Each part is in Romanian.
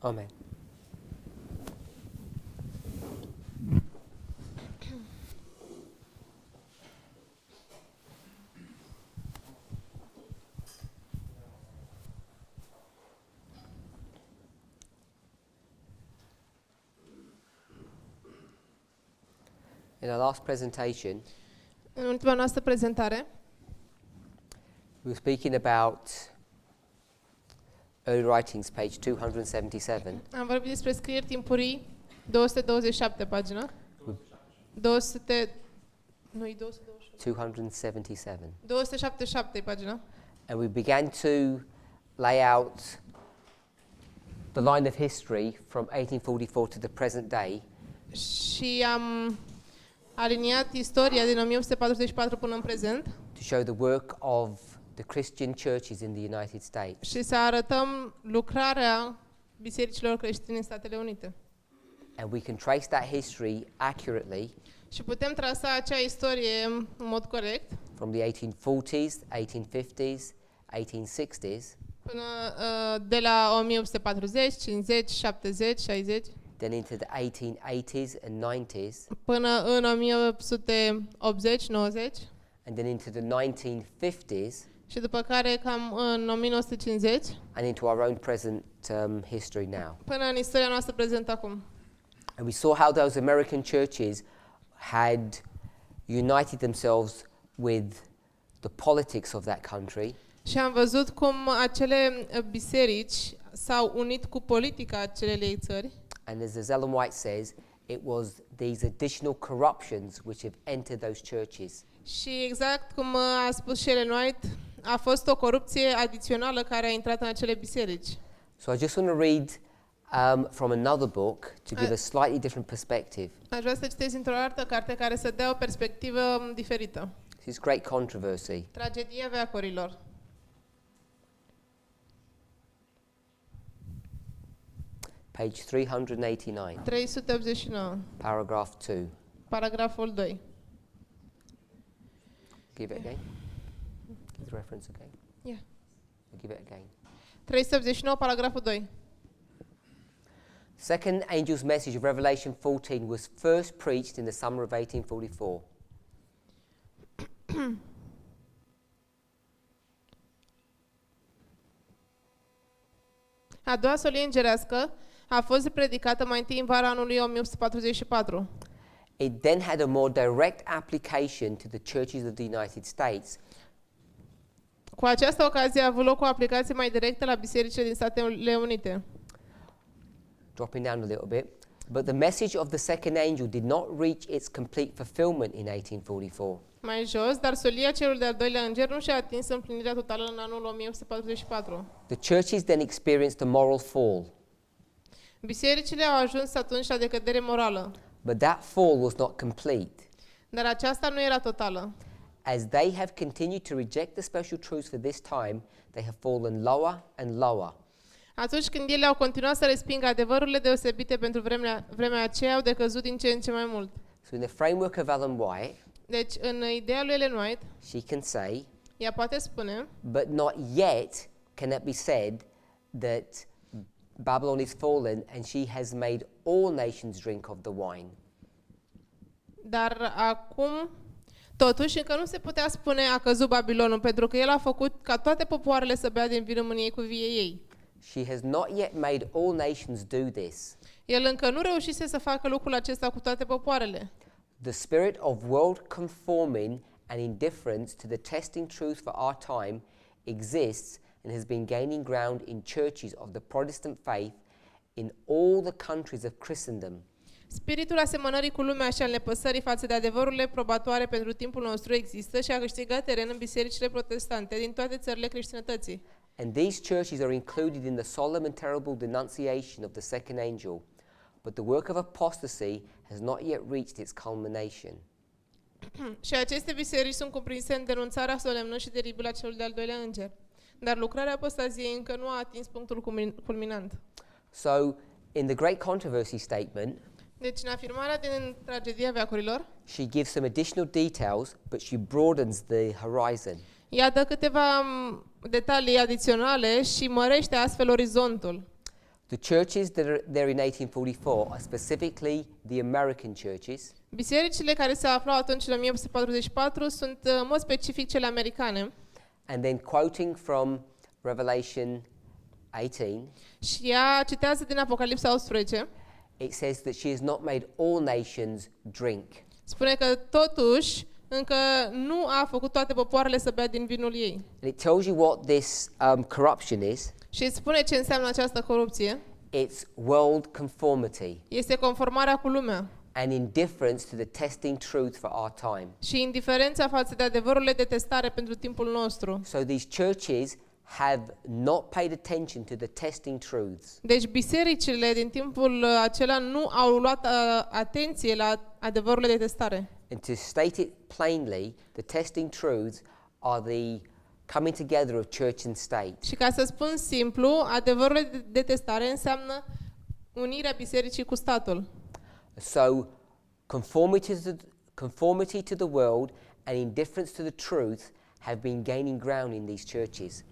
Amen. In our last presentation, În ultima noastră prezentare, we were speaking about early writings, page 277. am vorbit despre scrieri timpurii, 227 pagină. 200, nu-i 227. 277. 277 pagina. And we began to lay out the line of history from 1844 to the present day. Și am aliniat istoria din 1844 până în prezent To show the work of the Christian churches in the United States. și să arătăm lucrarea bisericilor creștine în Statele Unite. And we can trace that history accurately Și putem trasa acea istorie în mod corect from the 1840s, 1850s, 1860s, până de la 1840, 50, 70, 60 then into the 1880s and 90s, până în 1880, 90 and then into the 1950s, și după care cam în 1950 and into our own present history now. până în istoria noastră prezentă acum. And we saw how those American churches had united themselves with the politics of that country, Și am văzut cum acele biserici s-au unit cu politica acelei țări and as Ellen White says, it was these additional corruptions which have entered those churches. și exact cum a spus și Ellen White, a fost o corupție adițională care a intrat în acele biserici. So I just want to read from another book to give a slightly different perspective. Aș vrea să citesc într-o altă carte care să dea o perspectivă diferită. This is great controversy. Tragedia veacurilor. Page 389, 389, paragraph 2. paragraful 2. Give it again. Give the reference again. Yeah. Give it again. 389, paragraful 2. Second angel's message of Revelation 14 was first preached in the summer of 1844. A doua solie îngerească a fost predicată mai întâi în vara anului 1844. It then had a more direct application to the churches of the United States, Cu această ocazie a avut loc o aplicație mai directă la bisericile din Statele Unite. dropping down a little bit. But the message of the second angel did not reach its complete fulfillment in 1844. Mai jos, dar solia celui de-al doilea înger nu și-a atins împlinirea totală în anul 1844. The churches then experienced a moral fall, Bisericile au ajuns atunci la decădere morală, but that fall was not complete. dar aceasta nu era totală. As they have continued to reject the special truths for this time, they have fallen lower and lower. Atunci când ele au continuat să respingă adevărurile deosebite pentru vremea aceea, au decăzut din ce în ce mai mult. So in the framework of Ellen White, Deci, în ideea lui Ellen White, she can say, ea poate spune, but not yet can it be said that Babylon is fallen and she has made all nations drink of the wine. dar acum, totuși, încă nu se putea spune a căzut Babilonul, pentru că el a făcut ca toate popoarele să bea din vinul mâniei cu vie ei. She has not yet made all nations do this. El încă nu reușise să facă lucrul acesta cu toate popoarele. The spirit of world conforming and indifference to the testing truth for our time exists and has been gaining ground in churches of the Protestant faith in all the countries of Christendom. Spiritul asemănării cu lumea și al nepăsării față de adevărurile probatoare pentru timpul nostru există și a câștigat teren în bisericile protestante din toate țările creștinătății. And these churches are included in the solemn and terrible denunciation of the second angel, but the work of apostasy has not yet reached its culmination. Și aceste biserici sunt cuprinse în denunțarea solemnă și teribilă a celui de-al doilea înger. Dar lucrarea apostaziei încă nu a atins punctul culminant. So, in the Great Controversy statement, Deci, în afirmarea din tragedia veacurilor, she gives some additional details, but she broadens the horizon. ea dă câteva detalii adiționale și mărește astfel orizontul. The churches that are there in 1844 are specifically the American churches, Bisericile care se aflau atunci în 1844 sunt în mod specific cele americane. and then quoting from Revelation 18, Și ea citează din Apocalipsa 18, it says that she has not made all nations drink. spune că totuși încă nu a făcut toate popoarele să bea din vinul ei. And it tells you what this corruption is. Și îți spune ce înseamnă această corupție. It's world conformity Este conformarea cu lumea and indifference to the testing truth for our time. și indiferența față de adevărurile de testare pentru timpul nostru. So these churches have not paid attention to the testing truths. Deci bisericile din timpul acela nu au luat atenție la adevărurile de testare. And to state it plainly, the testing truths are the coming together of church and state. Și ca să spun simplu, adevărurile de testare înseamnă unirea bisericii cu statul. So conformity to the world and indifference to the truth have been gaining ground in these churches.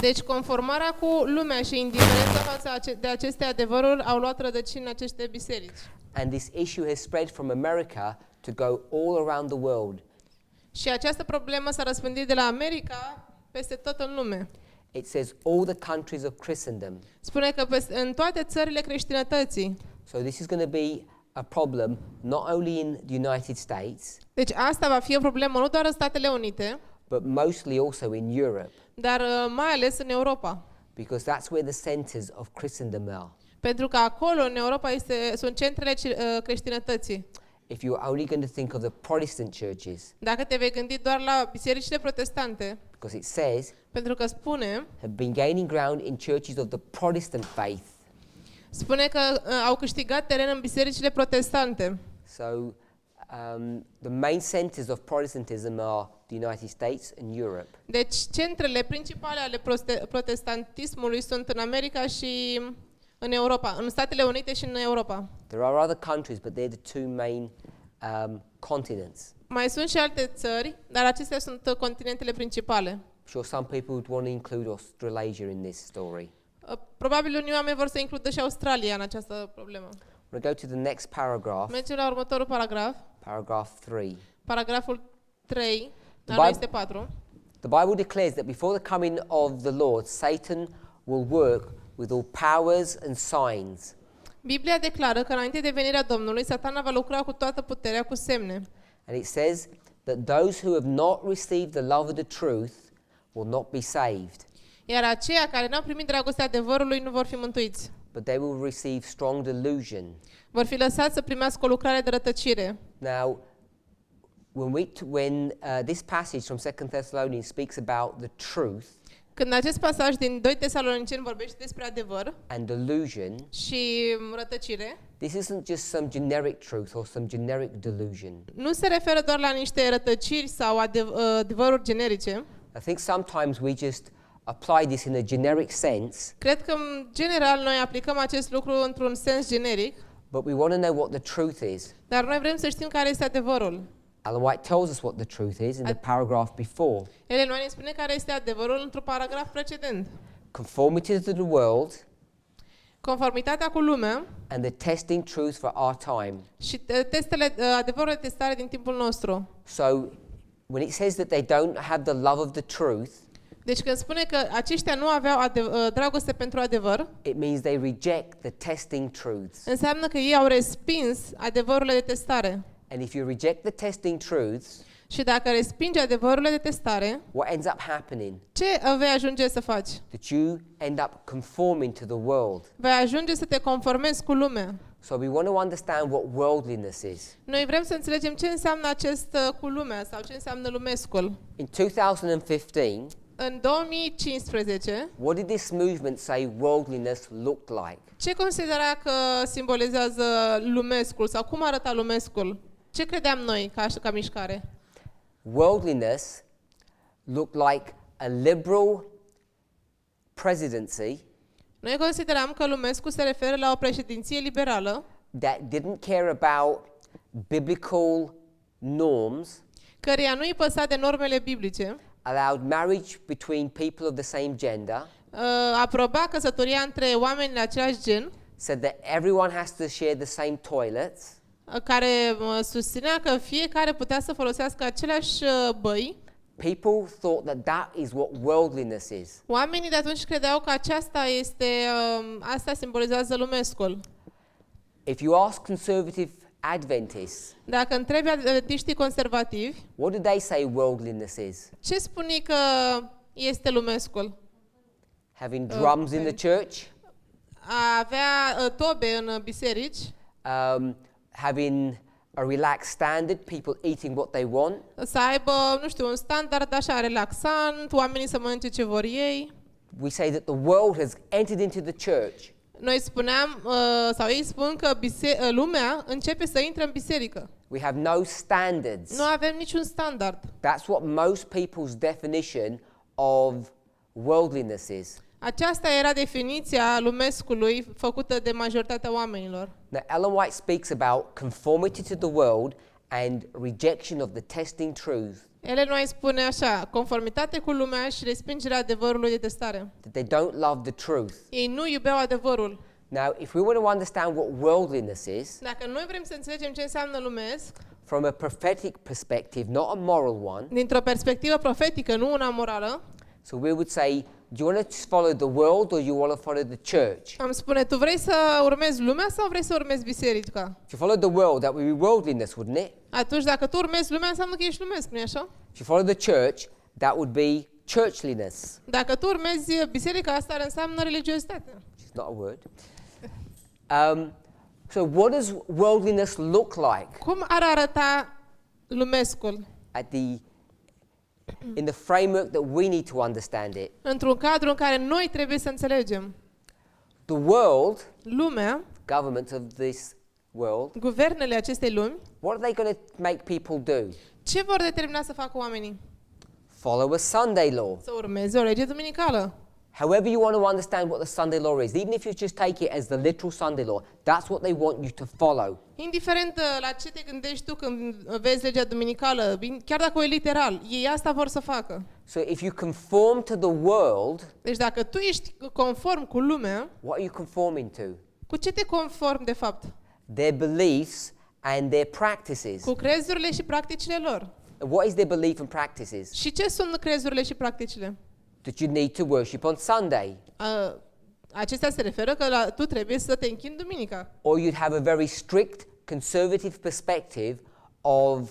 Deci conformarea cu lumea și indiferența față de aceste adevăruri au luat rădăcini în aceste biserici. And this issue has spread from America to go all around the world. Și această problemă s-a răspândit de la America peste tot în lume. It says all the countries of Christendom. Spune că în toate țările creștinătății. So this is going to be a problem not only in the United States, Deci asta va fi o problemă nu doar în Statele Unite, but mostly also in Europe, dar mai ales în Europa. because that's where the centers of Christendom are. Pentru că acolo, în Europa, sunt centrele creștinătății. If you're only going to think of the Protestant churches, Dacă te vei gândi doar la bisericile protestante, because it says, pentru că spune have been gaining ground in churches of the Protestant faith. că au câștigat teren în bisericile protestante. So the main centers of Protestantism are the United States and Europe. Deci centrele principale ale protestantismului sunt în America și în Europa, în Statele Unite și în Europa. There are other countries, but they're the two main continents. Mai sunt și alte țări, dar acestea sunt continentele principale. I'm sure some people would want to include Australasia in this story. Probabil unii oameni vor să includă și Australia în această problemă. We'll go to the next paragraph, Mergem la următorul paragraf, paragraph 3. paragraful 3, dar Bible- nu este 4. The Bible declares that before the coming of the Lord, Satan will work with all powers and signs. Biblia declară că înainte de venirea Domnului, Satana va lucra cu toată puterea, cu semne. And it says that those who have not received the love of the truth will not be saved, Iar aceia care n-au primit dragostea adevărului nu vor fi mântuiți. but they will receive strong delusion. Vor fi lăsați să primească o lucrare de rătăcire. Now, when this passage from 2 Thessalonians speaks about the truth Când acest pasaj din 2 Tesaloniceni vorbește despre adevăr and delusion, și rătăcire, this isn't just some generic truth or some generic delusion. nu se referă doar la niște rătăciri sau adevăruri generice. I think sometimes we just apply this in a generic sense, Cred că, în general, noi aplicăm acest lucru într-un sens generic, but we want to know what the truth is. dar noi vrem să știm care este adevărul. Ellen White tells us what the truth is in the paragraph before. Ellen White ne spune care este adevărul într-un paragraf precedent. Conformity to the world Conformitatea cu lumea and the testing truth for our time. și adevărul de testare din timpul nostru. So when it says that they don't have the love of the truth, Deci când spune că aceștia nu aveau dragoste pentru adevăr, it means they reject the testing truths. înseamnă că ei au respins adevărurile de testare. And if you reject the testing truths, Și dacă respingi adevărurile de testare, what ends up happening? ce vei ajunge să faci? That you end up conforming to the world. Vei ajunge să te conformezi cu lumea. So we want to understand what worldliness is. Noi vrem să înțelegem ce înseamnă acest cu lumea sau ce înseamnă lumescul. In 2015, În 2015, what did this movement say worldliness looked like? ce considera că simbolizează lumescul sau cum arăta lumescul? Ce credeam noi ca mișcare? Worldliness looked like a liberal presidency Noi consideram că lumescul se referă la o președinție liberală that didn't care about biblical norms, căreia nu îi păsa de normele biblice, allowed marriage between people of the same gender, aproba căsătoria între oameni de același gen, said that everyone has to share the same toilets, care susținea că fiecare putea să folosească aceleași băi. people thought that that is what worldliness is. Oamenii de atunci credeau că asta simbolizează lumescul. If you ask conservative Adventists, Dacă întrebi adventiștii conservativi, what do they say worldliness is? ce spune că este lumescul? Having drums in the church, A avea tobe în biserici, having a relaxed standard, people eating what they want, să aibă, nu știu, un standard așa relaxant, oamenii să mănânce ce vor ei. we say that the world has entered into the church. Noi spuneam, sau ei spun că lumea începe să intre în biserică. We have no standards. Nu avem niciun standard. That's what most people's definition of worldliness is. Aceasta era definiția lumescului făcută de majoritatea oamenilor. Now, Ellen White speaks about conformity to the world and rejection of the testing truth. Ellen White spune așa, conformitate cu lumea și respingerea adevărului de testare. That they don't love the truth. Ei nu iubeau adevărul. Now, if we want to understand what worldliness is, Dacă noi vrem să înțelegem ce înseamnă lumesc, from a prophetic perspective, not a moral one, dintr-o perspectivă profetică, nu una morală, so we would say, do you want to follow the world or you want to follow the church? am spune, tu vrei să urmezi lumea sau vrei să urmezi biserica? If you follow the world, that would be worldliness, wouldn't it? Atunci, dacă tu urmezi lumea, înseamnă că ești lumesc, nu-i așa? If you follow the church, that would be churchliness. Dacă tu urmezi biserica, asta ar înseamnă religiozitate. Which is not a word. So what does worldliness look like Cum ar arăta lumescul? in the framework that we need to understand it? Într-un cadru în care noi trebuie să înțelegem. The world, Lumea, governments of this world, guvernele acestei lumi, what are they going to make people do? ce vor determina să facă oamenii? Follow a Sunday law. Să urmeze o lege duminicală. However you want to understand what the Sunday law is, even if you just take it as the literal Sunday law, that's what they want you to follow. Indiferent la ce te gândești tu când vezi legea duminicală, chiar dacă o e literal, ei asta vor să facă. So if you conform to the world, Deci dacă tu ești conform cu lumea, what are you conforming to? cu ce te conformi de fapt? Their beliefs and their practices. Cu crezurile și practicile lor. What is their belief and practices? Și ce sunt crezurile și practicile? That you need to worship on Sunday. Acestea se referă că tu trebuie să te închini duminica. Or you'd have a very strict conservative perspective of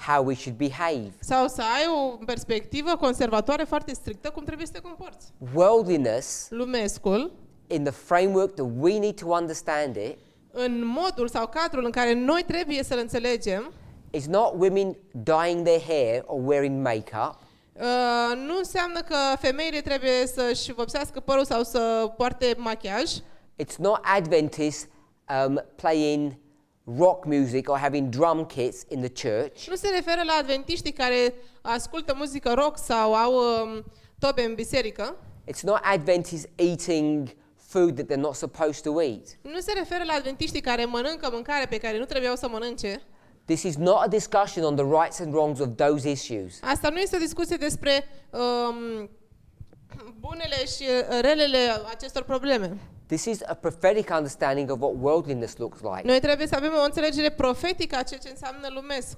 how we should behave. Sau să ai o perspectivă conservatoare foarte strictă cum trebuie să te comporți. Worldliness, Lumescul, in the framework that we need to understand it, în modul sau cadrul în care noi trebuie să-l înțelegem, is not women dyeing their hair or wearing makeup. Nu înseamnă că femeile trebuie să-și vopsească părul sau să poarte machiaj. It's not Adventists playing rock music or having drum kits in the church. Nu se referă la adventiștii care ascultă muzică rock sau au tobe în biserică. It's not Adventists eating food that they're not supposed to eat. Nu se referă la adventiștii care mănâncă mâncare pe care nu trebuiau să mănânce. This is not a discussion on the rights and wrongs of those issues. Asta nu este o discuție despre bunele și relele acestor probleme. This is a prophetic understanding of what worldliness looks like. Noi trebuie să avem o înțelegere profetică a ceea ce înseamnă lumesc.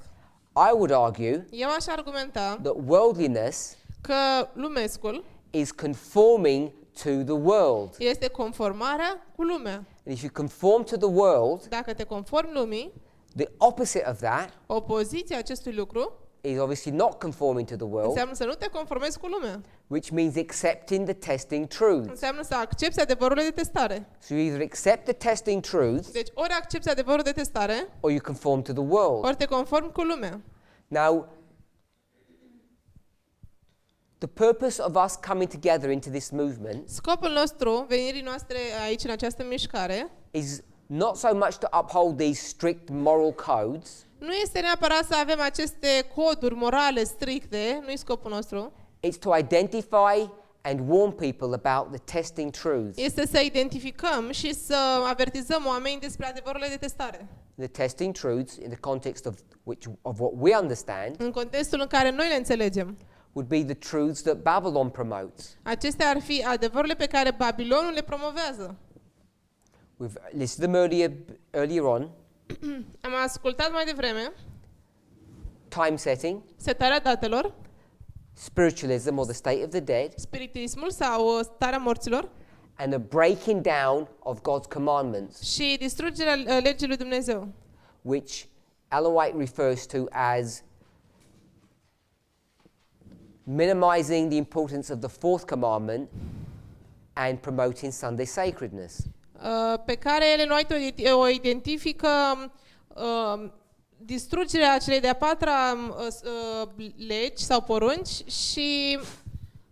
I would argue Eu aș argumenta that worldliness că lumescul is conforming to the world. este conformarea cu lumea. And if you conform to the world, Dacă te conformi lumii, the opposite of that opoziția acestui lucru is obviously not conforming to the world, înseamnă să nu te conformezi cu lumea. which means accepting the testing truth. Înseamnă să accepți adevărurile de testare. So you either accept the testing truth Deci ori accepți adevărul de testare, or you conform to the world. ori te conformi cu lumea. Now, the purpose of us coming together into this movement Scopul nostru, venirii noastre aici în această mișcare, is not so much to uphold these strict moral codes. nu este neapărat să avem aceste coduri morale stricte, nu e scopul nostru. It's to identify and warn people about the testing truths. Este să identificăm și să avertizăm oamenii despre adevărurile de testare. The testing truths in the context of what we understand. În contextul în care noi le înțelegem. would be the truths that Babylon promotes. Acestea ar fi adevărurile pe care Babilonul le promovează. We've listed them earlier on. Am ascultat mai devreme Time setting, setarea datelor, spiritualism or the state of the dead, spiritismul sau starea morților and a breaking down of God's commandments, și distrugerea legii lui Dumnezeu, which Ellen White refers to as minimizing the importance of the fourth commandment and promoting Sunday sacredness. Pe care Ellen White o identifică distrugerea celei de-a patra legi sau porunci și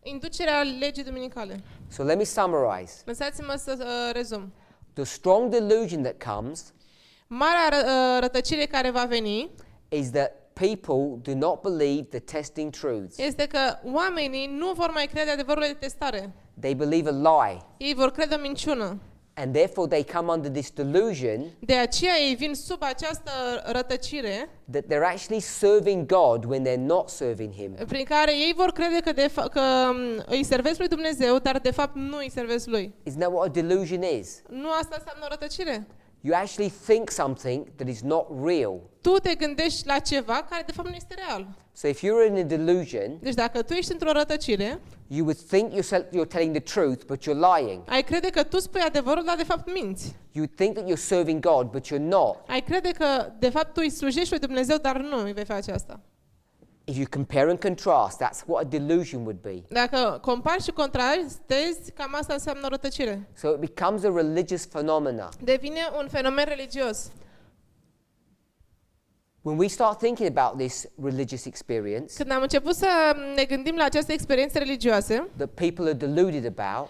inducerea legii duminicale. So let me summarize. Lăsați-mă să rezum. The strong delusion that comes Marea rătăcire care va veni is that people do not believe the testing truths. este că oamenii nu vor mai crede adevărul de testare. They believe a lie, Ei vor crede o minciună. and therefore they come under this delusion De aceea ei vin sub această rătăcire that they're actually serving God when they're not serving Him. prin care ei vor crede că îi servesc lui Dumnezeu, dar de fapt nu îi servesc lui. Isn't that what a delusion is? Nu asta înseamnă o rătăcire. You actually think something that is not real. Tu te gândești la ceva care de fapt nu este real. So if you're in a delusion, Deci dacă tu ești într-o rătăcire, you would think you're telling the truth, but you're lying. ai crede că tu spui adevărul, dar de fapt minți. You would think that you're serving God, but you're not. Ai crede că de fapt tu îi slujești lui Dumnezeu, dar nu îi vei face asta. If you compare and contrast, that's what a delusion would be. Dacă compari și contrastezi, cam asta înseamnă o rătăcire. So it becomes a religious phenomena. Devine un fenomen religios. When we start thinking about this religious experience Când am început să ne gândim la aceste experiențe religioase, that people are deluded about,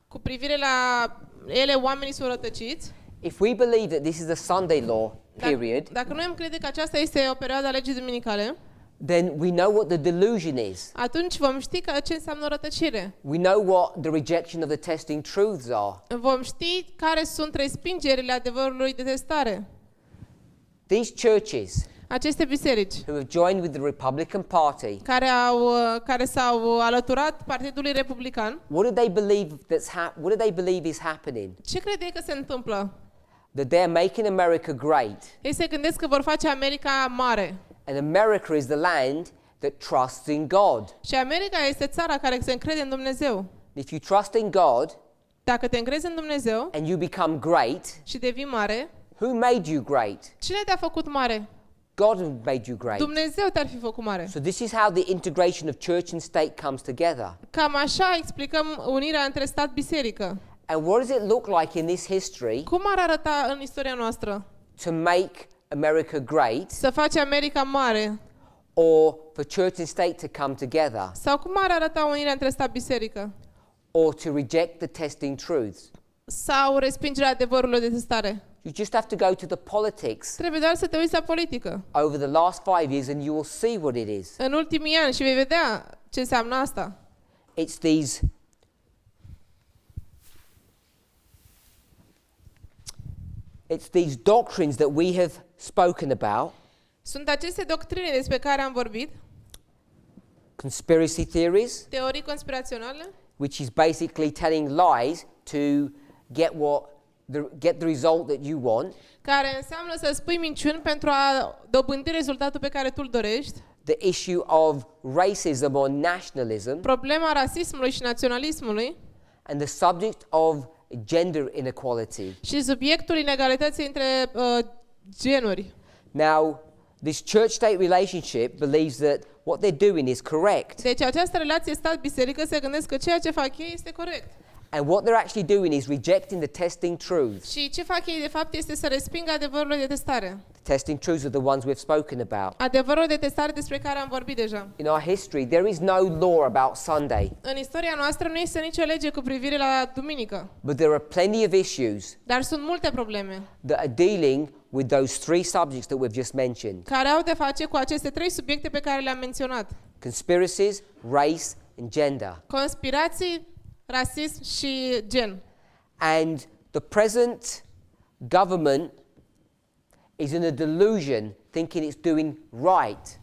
cu privire la ele, oamenii sunt rătăciți. if we believe that this is a Sunday law period, Dacă noi am crede că aceasta este o perioadă a legii duminicale, then we know what the delusion is. atunci vom ști că ce înseamnă o rătăcire. We know what the rejection of the testing truths are. Vom ști care sunt respingerile adevărului de testare. These churches Aceste biserici who have joined with the Republican Party, care s-au alăturat Partidului Republican, what do they believe is happening? ce crede că se întâmplă? That they're making America great, Ei se gândesc că vor face America mare. and America is the land that trusts in God. Și America este țara care se încrede în Dumnezeu. If you trust in God Dacă te încrezi în Dumnezeu and you become great, și devii mare, who made you great? cine te-a făcut mare? God made you great. Dumnezeu te-ar fi făcut mare. So this is how the integration of church and state comes together. Cam așa explicăm unirea între stat-biserică. And what does it look like in this history Cum ar arăta în istoria noastră? to make America great, Să face America mare? or for church and state to come together, Sau cum ar arăta unirea între stat-biserică? or to reject the testing truths? Sau respingerea adevărului de testare? You just have to go to the politics Trebuie doar să te uiți la politică. over the last 5 years and you will see what it is. În ultimii ani și vei vedea ce înseamnă asta. It's these doctrines that we have spoken about, Sunt aceste doctrine despre care am vorbit, conspiracy theories, teorii conspiraționale, which is basically telling lies to get the result that you want. care înseamnă să spui minciuni pentru a dobândi rezultatul pe care tu îl dorești, The issue of racism or nationalism, problema rasismului și naționalismului and the subject of gender inequality. și subiectul inegalității între genuri. Now, this church-state relationship believes that what they're doing is correct. Deci această relație stat-biserică se gândesc că ceea ce fac ei este corect. And what they're actually doing is rejecting the testing truths. Și ce fac ei de fapt este să respingă adevărul de testare. The testing truths are the ones we've spoken about. Adevărul de testare despre care am vorbit deja. In our history, there is no law about Sunday, În istoria noastră nu este nicio lege cu privire la duminică, but there are plenty of issues dar sunt multe probleme that are dealing with those three subjects that we've just mentioned: care au de face cu aceste trei subiecte pe care le-am menționat. conspiracies, race, and gender. Conspirații, rasism și gen. And the present government is in a delusion, thinking it's doing right.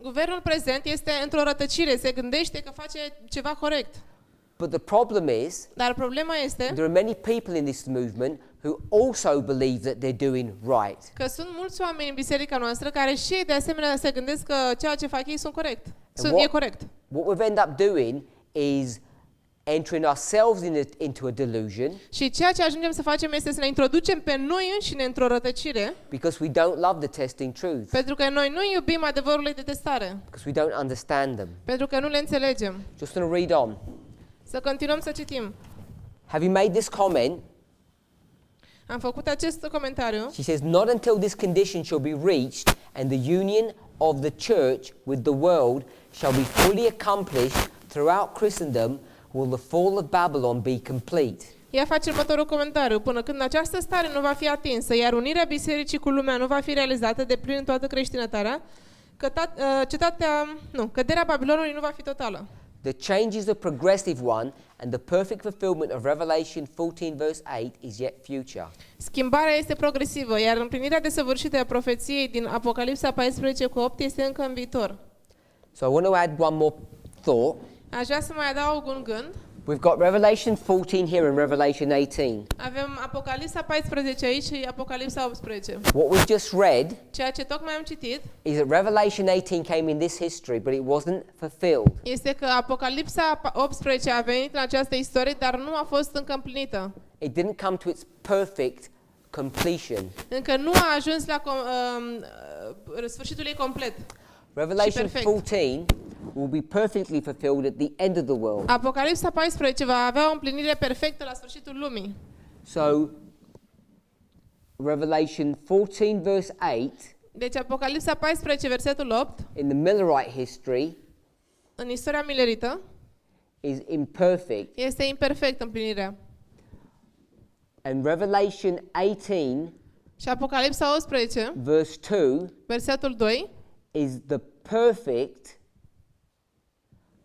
Guvernul prezent este într-o rătăcire, se gândește că face ceva corect. But the problem is, Dar problema este there are many people in this movement who also believe that they're doing right. că sunt mulți oameni în biserica noastră care și ei de asemenea se gândesc că ceea ce fac ei e corect. What we've end up doing is entering ourselves into a delusion Și ceea ce ajungem să facem este să ne introducem pe noi înșine într-o rătăcire, because we don't love the testing truths, pentru că noi nu iubim adevărurile de testare, because we don't understand them. pentru că nu le înțelegem. Just going to read on. Să continuăm să citim. Having made this comment, Am făcut acest comentariu. she says, not until this condition shall be reached and the union of the church with the world shall be fully accomplished throughout Christendom will the fall of Babylon be complete. Ea face următorul comentariu. Până când această stare nu va fi atinsă, iar unirea bisericii cu lumea nu va fi realizată de plin în toată creștinătatea, căderea Babilonului nu va fi totală. The change is a progressive one, and the perfect fulfillment of Revelation 14 verse 8 is yet future. Schimbarea este progresivă, iar împlinirea desăvârșită a profeției din Apocalipsa 14:8 este încă în viitor. So I want to add one more thought. Aș vrea să mai adaug un gând. We've got Revelation 14 here and Revelation 18. Avem Apocalipsa 14 aici și Apocalipsa 18. What we've just read Ceea ce tocmai am citit is that Revelation 18 came in this history, but it wasn't fulfilled. este că Apocalipsa 18 a venit în această istorie, dar nu a fost încă împlinită. It didn't come to its perfect completion. Încă nu a ajuns la sfârșitul ei complet. Revelation 14 will be perfectly fulfilled at the end of the world. Apocalipsa 14 va avea o împlinire perfectă la sfârșitul lumii. So, Revelation 14 verse 8, Deci Apocalipsa 14 versetul 8, in the Millerite history, în istoria milerită, is imperfect. este imperfect împlinirea. And Revelation 18 Și Apocalipsa 18, verse 2 versetul 2, is the perfect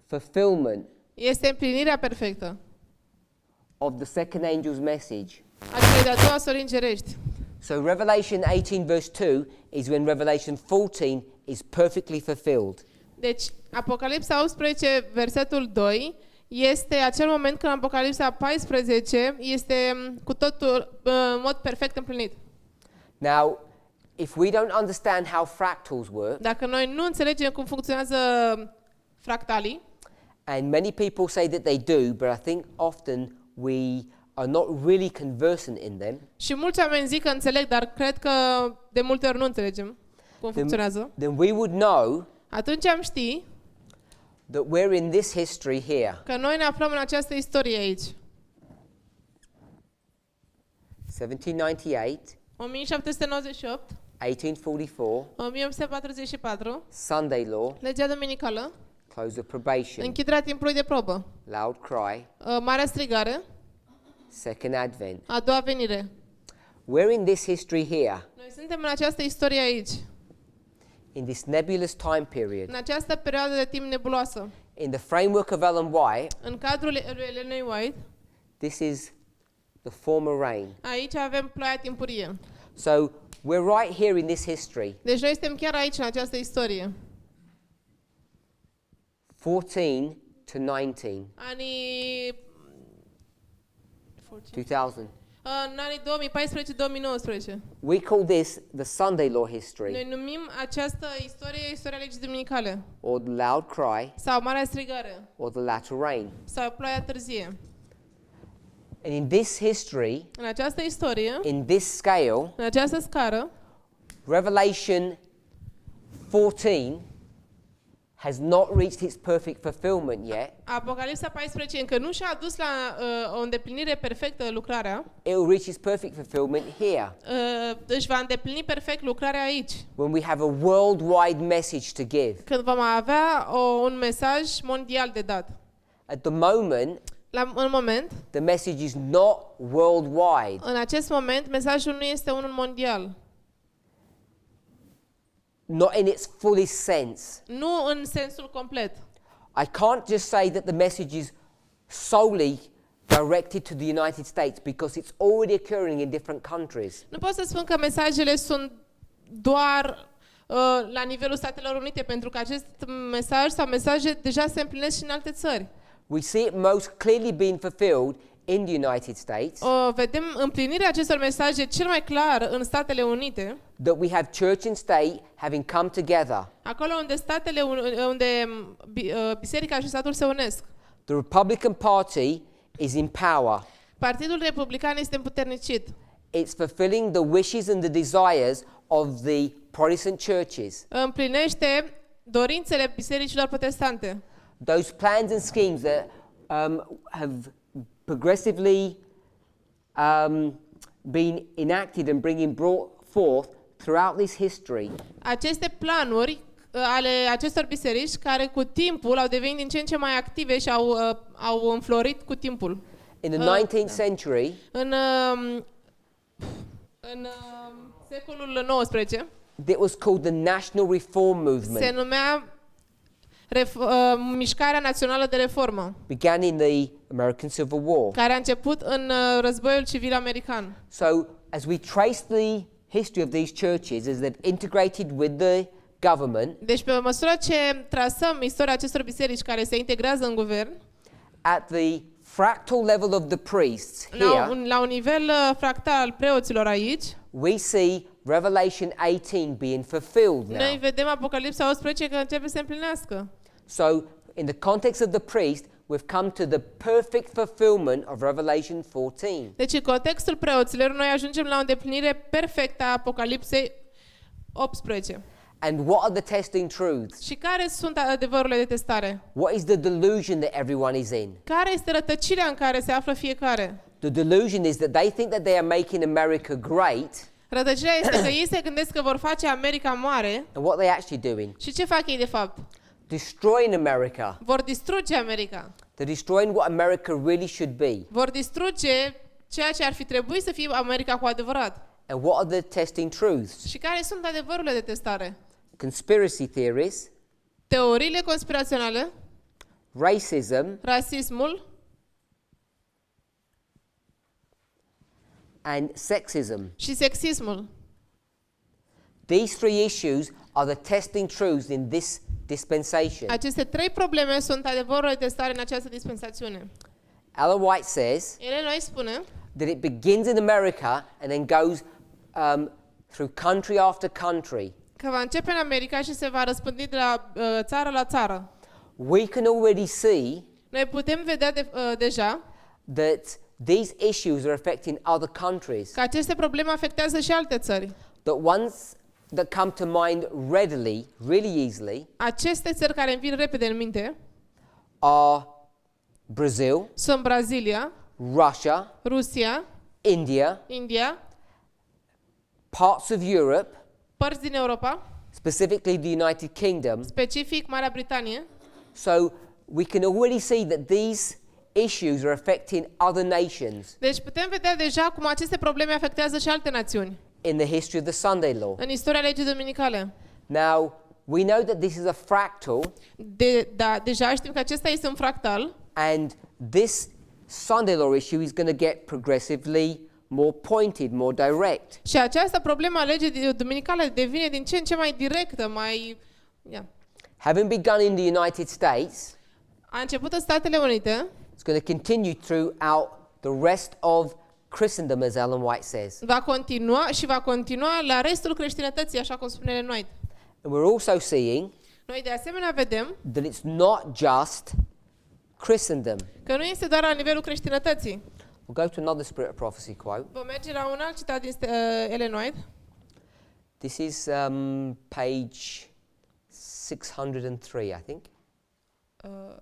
fulfillment este împlinirea perfectă of the second angel's message. a celei de-a doua sori îngerești. So Revelation 18 verse 2 is when Revelation 14 is perfectly fulfilled. Deci Apocalipsa 18, versetul 2, este acel moment când Apocalipsa 14 este cu totul în mod perfect împlinit. Now, if we don't understand how fractals work, Dacă noi nu înțelegem cum funcționează fractalii, and many people say that they do, but I think often we are not really conversant in them, și mulți oameni zic că înțeleg, dar cred că de multe ori nu înțelegem cum funcționează, then we would know atunci am ști that we're in this history here. că noi ne aflăm în această istorie aici. 1798, 1798, 1844, 1844, Sunday law, legea dominicală, close of probation, închiderea timpului de probă, loud cry, marea strigare, second advent. a doua venire. We're in this history here, Noi suntem în această istorie aici, in this nebulous time period, în această perioadă de timp nebuloasă. in the framework of Ellen White. În cadrul lui Ellen White, This is the former rain. aici avem ploaia timpurie. So we're right here in this history, Deci noi suntem chiar aici, în această istorie. 14 to 19, Anii 2000. în anii 2014-2019. We call this the Sunday law Noi history, numim această istorie istoria legii dominicale or the loud cry, sau marea strigare or the latter rain. sau ploaia târzie. And in this history, În această istorie, in this scale, în această scară, Revelation 14 has not reached its perfect fulfillment yet. Apocalipsa 14 încă nu și-a adus la o îndeplinire perfectă lucrarea, It will reach its perfect fulfillment here, își va îndeplini perfect lucrarea aici, when we have a worldwide message to give. când vom avea un mesaj mondial de dat. At the moment, În moment, the message is not worldwide. în acest moment, mesajul nu este unul mondial. Not in its fullest sense. Nu în sensul complet. I can't just say that the message is solely directed to the United States because it's already occurring in different countries. Nu pot să spun că mesajele sunt doar la nivelul Statelor Unite, pentru că acest mesaj sau mesaje deja se împlinesc și în alte țări. We see it most clearly being fulfilled in the United States, Vedem împlinirea acestor mesaje cel mai clar în Statele Unite, that we have church and state having come together. acolo unde biserica și statul se unesc. The Republican Party is in power. Partidul Republican este împuternicit. It's fulfilling the wishes and the desires of the Protestant churches. Împlinește dorințele bisericilor protestante. Those plans and schemes that have progressively been enacted and brought forth throughout this history Aceste planuri ale acestor biserici care cu timpul au devenit din ce în ce mai active și au înflorit cu timpul. in the 19th century. În secolul XIX It was called the National Reform se Movement. numea Mișcarea Națională de Reformă, Began in the American Civil War. care a început în războiul civil american. So, as we trace the history of these churches as they've integrated with the government, Deci pe măsură ce trasăm istoria acestor biserici care se integrează în guvern, at the fractal level of the priests here, la un nivel fractal al preoților aici, we see Revelation 18 being fulfilled noi now. vedem Apocalipsa 18 că începe să se împlinească. So, in the context of the priest, we've come to the perfect fulfillment of Revelation 14. Deci în contextul preoților noi ajungem la o îndeplinire perfectă a Apocalipsei 18. And what are the testing truths? Și care sunt adevărurile de testare? What is the delusion that everyone is in? Care este rătăcirea în care se află fiecare? The delusion is that they think that they are making America great, Rătăcirea este că ei se gândesc că vor face America mare and what they're actually doing, și ce fac ei de fapt? destroying America. Vor distruge America. They're destroying what America really should be. Vor distruge ceea ce ar fi trebuit să fie America cu adevărat. And what are the testing truths? Și care sunt adevărurile de testare? Conspiracy theories, Teoriile conspiraționale, racism, rasismul and sexism. și sexismul. These three issues are the testing truths in this dispensation. Aceste trei probleme sunt adevărurile de testare în această dispensațiune. Ellen White says Ellen White spune that it begins in America and then goes through country after country. că va începe în America și se va răspândi de la țară la țară. We can already see Noi putem vedea deja that these issues are affecting other countries. că aceste probleme afectează și alte țări. That ones that come to mind readily, really easily, Aceste țări care îmi vin repede în minte are Brazil, sunt Brazilia, Russia, Rusia, India, India, parts of Europe, părți din Europa, specifically the United Kingdom. specific Marea Britanie. So we can already see that these issues are affecting other nations Deci putem vedea deja cum aceste probleme afectează și alte națiuni in the history of the Sunday law. în istoria legii dominicale. Now, we know that this is a fractal, Deja știm că acesta este un fractal and this Sunday law issue is going to get progressively more pointed, more direct. și această problemă a legii dominicale devine din ce în ce mai directă, Having begun in the United States, A început în Statele Unite, it's going to continue throughout the rest of Christendom, as Ellen White says. va continua la restul creștinătății, așa cum spune Ellen White. And we're also seeing Noi de asemenea vedem that it's not just Christendom. că nu este doar la nivelul creștinătății. We'll go to another Spirit of Prophecy quote. Vom merge la un alt citat din Ellen White. This is page 603, I think.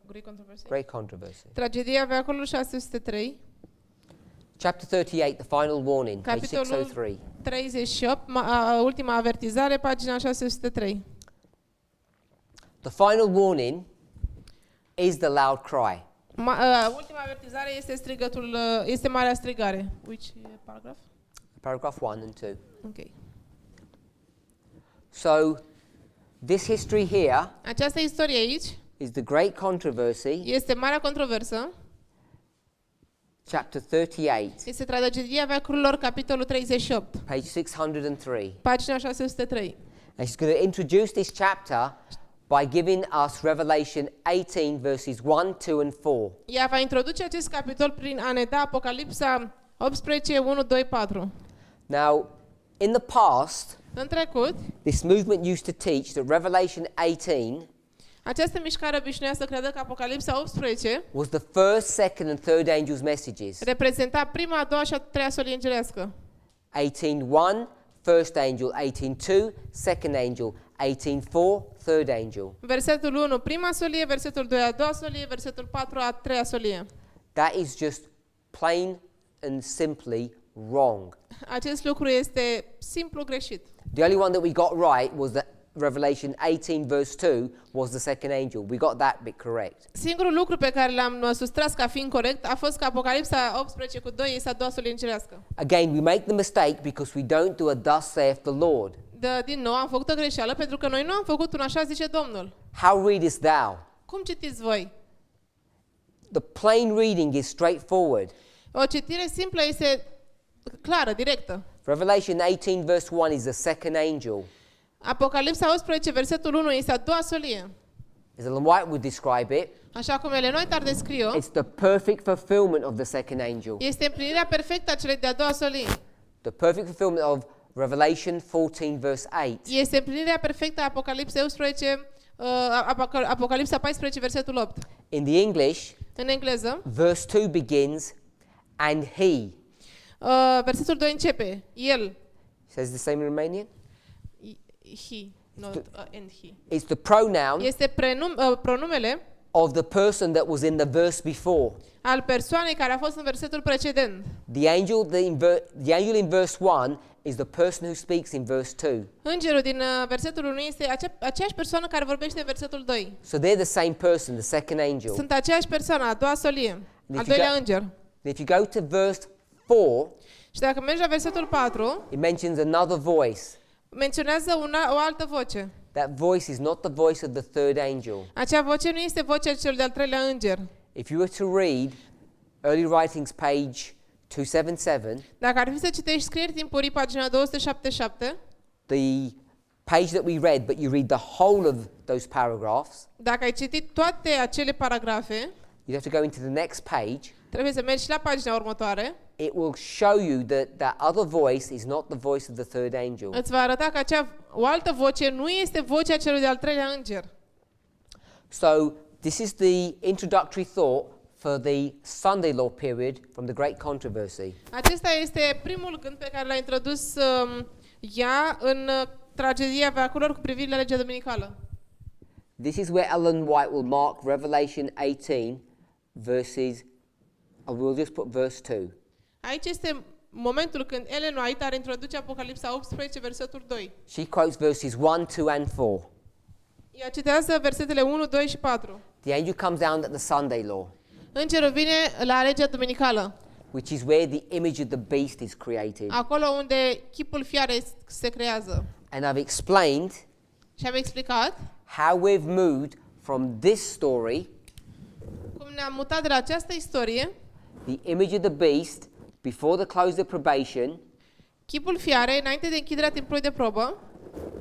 Great Controversy. Great Controversy. Tragedia veacolului 603, Chapter 38, the final warning, page capitolul 603. 38, ultima avertizare, pagina 603. The final warning is the loud cry. Ultima avertizare este strigătul, este marea strigare. Which paragraph? Paragraph 1 and 2. Okay. So, this history here Această istorie aici is the Great Controversy, este marea controversă. chapter 38, Este tragedia veacurilor, capitolul 38, page 603. pagina 603. And she's going to introduce this chapter by giving us Revelation 18 verses 1, 2 and 4. Ea va introduce acest capitol prin a ne da Apocalipsa 18, 1, 2, 4. Now, in the past, În trecut, this movement used to teach that Revelation 18 această mișcare obișnuia să creadă că Apocalipsa 18 was the first, second and third angels' messages. reprezenta prima, a doua și a treia solie îngerească. 18:1, first angel, 18:2, second angel, 18:4, third angel. Versetul 1, prima solie, versetul 2, a doua solie, versetul 4, a treia solie. That is just plain and simply wrong. Acest lucru este simplu greșit. The only one that we got right was that Revelation 18 verse 2 was the second angel. We got that bit correct. Singurul lucru pe care l-am sustras ca fiind corect a fost că Apocalipsa 18 cu 2 este a doua solie îngerească. Again, we make the mistake because we don't do a thus saith the Lord. Din nou am făcut o greșeală pentru că noi nu am făcut un așa zice Domnul. How readest thou? Cum citiți voi? The plain reading is straightforward. O citire simplă este clară, directă. Revelation 18 verse 1 is the second angel. Apocalipsa 18 versetul 1 este a doua solie. As Ellen White would describe it, Așa cum Ellen White ar descrie-o, it's the perfect fulfillment of the second angel. este împlinirea perfectă a celei de-a doua solie. The perfect fulfillment of Revelation 14 verse 8. Este împlinirea perfectă a Apocalipsa 11, Apocalipsa 14 versetul 8. In the English, În engleză, verse 2 begins, and he. versetul 2 începe, el, Says the same in Romanian? he, not and he. It's the pronoun Este pronumele of the person that was in the verse before. al persoanei care a fost în versetul precedent. The angel in verse 1 is the person who speaks in verse 2. Îngerul din versetul 1 este aceeași persoană care vorbește în versetul 2. So they're the same person, the second angel. Sunt aceeași persoană, a doua solie, Deci al doilea înger. If you go to verse 4, Și dacă mergi la versetul 4, it mentions another voice. menționează o altă voce. That voice is not the voice of the third angel. Acea voce nu este vocea celui de-al treilea înger. If you were to read Early Writings page 277, Dacă ar fi să citești scrieri timpurii, pagina 277, the page that we read, but you read the whole of those paragraphs, dacă ai citit toate acele paragrafe, you have to go into the next page. trebuie să mergi și la pagina următoare. It will show you that that other voice is not the voice of the third angel. Îți va arăta că o altă voce nu este vocea celui de-al treilea înger. So this is the introductory thought for the Sunday law period from the Great Controversy. Acesta este primul gând pe care l-a introdus ea în tragedia veacurilor cu privire la legea duminicală. This is where Ellen White will mark Revelation 18 verses, we'll just put verse 2. Aici este momentul când Ellen White ar introduce Apocalipsa 18, versetul 2. She quotes verses 1, 2 and 4. Ea citează versetele 1, 2 și 4. The angel comes down at the Sunday law, Îngerul vine la legea duminicală, which is where the image of the beast is created. acolo unde chipul fiarei se creează. And I've explained Și am explicat how we've moved from this story, cum ne-am mutat de la această istorie, the image of the beast, before the close of probation, chipul fiarei înainte de închiderea timpului de probă,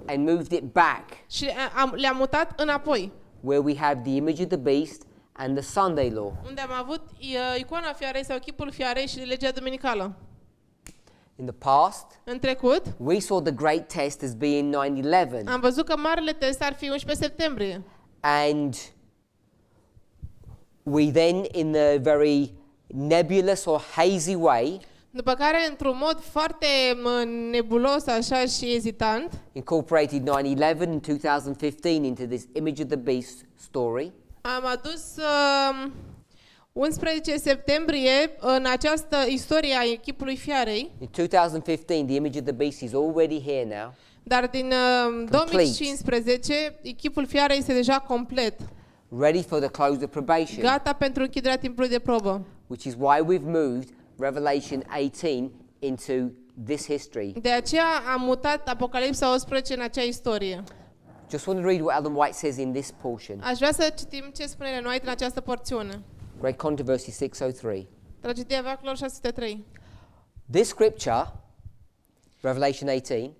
and moved it back, și le-am mutat înapoi, where we have the image of the beast and the Sunday law. unde am avut icoana fiarei sau chipul fiarei și legea duminicală. In the past, În trecut, we saw the great test as being 9/11, am văzut că marele test ar fi 11 septembrie. and we then, in the very nebulous or hazy way, După care, într-un mod foarte nebulos așa și ezitant, incorporated 9/11 and 2015 into this image of the beast story. am adus 11 septembrie în această istorie a chipului fiarei, In 2015, the image of the beast is already here now, dar din 2015 chipul fiarei este deja complet, ready for the close of probation, gata pentru închiderea timpului de probă. which is why we've moved Revelation 18 into this history. De aceea am mutat Apocalipsa 11 în acea istorie. Just want to read what Ellen White says in this portion. Aș vrea să citim ce spune Ellen White în această porțiune. Great Controversy 603. Tragedia veacurilor 603. This scripture, Revelation 18,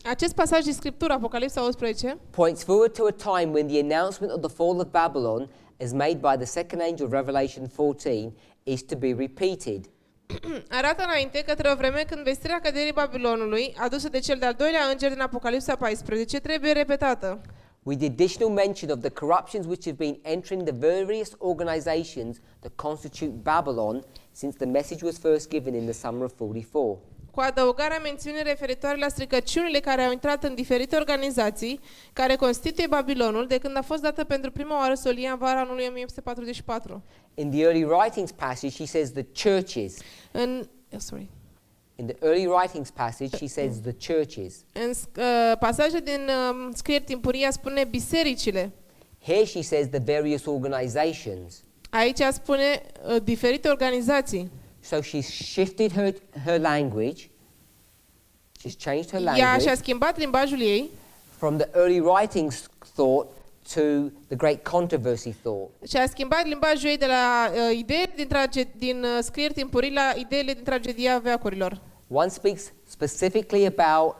Acest pasaj din Scriptură, Apocalipsa 11, points forward to a time when the announcement of the fall of Babylon, as made by the second angel of Revelation 14, is to be repeated. arată înainte către o vreme când vestirea căderii Babilonului, adusă de cel de-al doilea înger din Apocalipsa 14, trebuie repetată. With the additional mention of the corruptions which have been entering the various organizations that constitute Babylon since the message was first given in the summer of 44. Cu adăugarea mențiunii referitoare la stricăciunile care au intrat în diferite organizații care constituie Babilonul de când a fost dată pentru prima oară solia în vara anului 1844. In the early writings passage, he says the churches. In the early writings passage, he says the churches. În pasajul din scrieri timpurii spune bisericile. Here she says the various organizations. Aici spune diferite organizații. So she's shifted her language. She's changed her Ea language și-a schimbat limbajul ei from the early writings thought to the great controversy thought. și a schimbat limbajul ei de la idei din scrieri timpurii la ideile din tragedia veacurilor. One speaks specifically about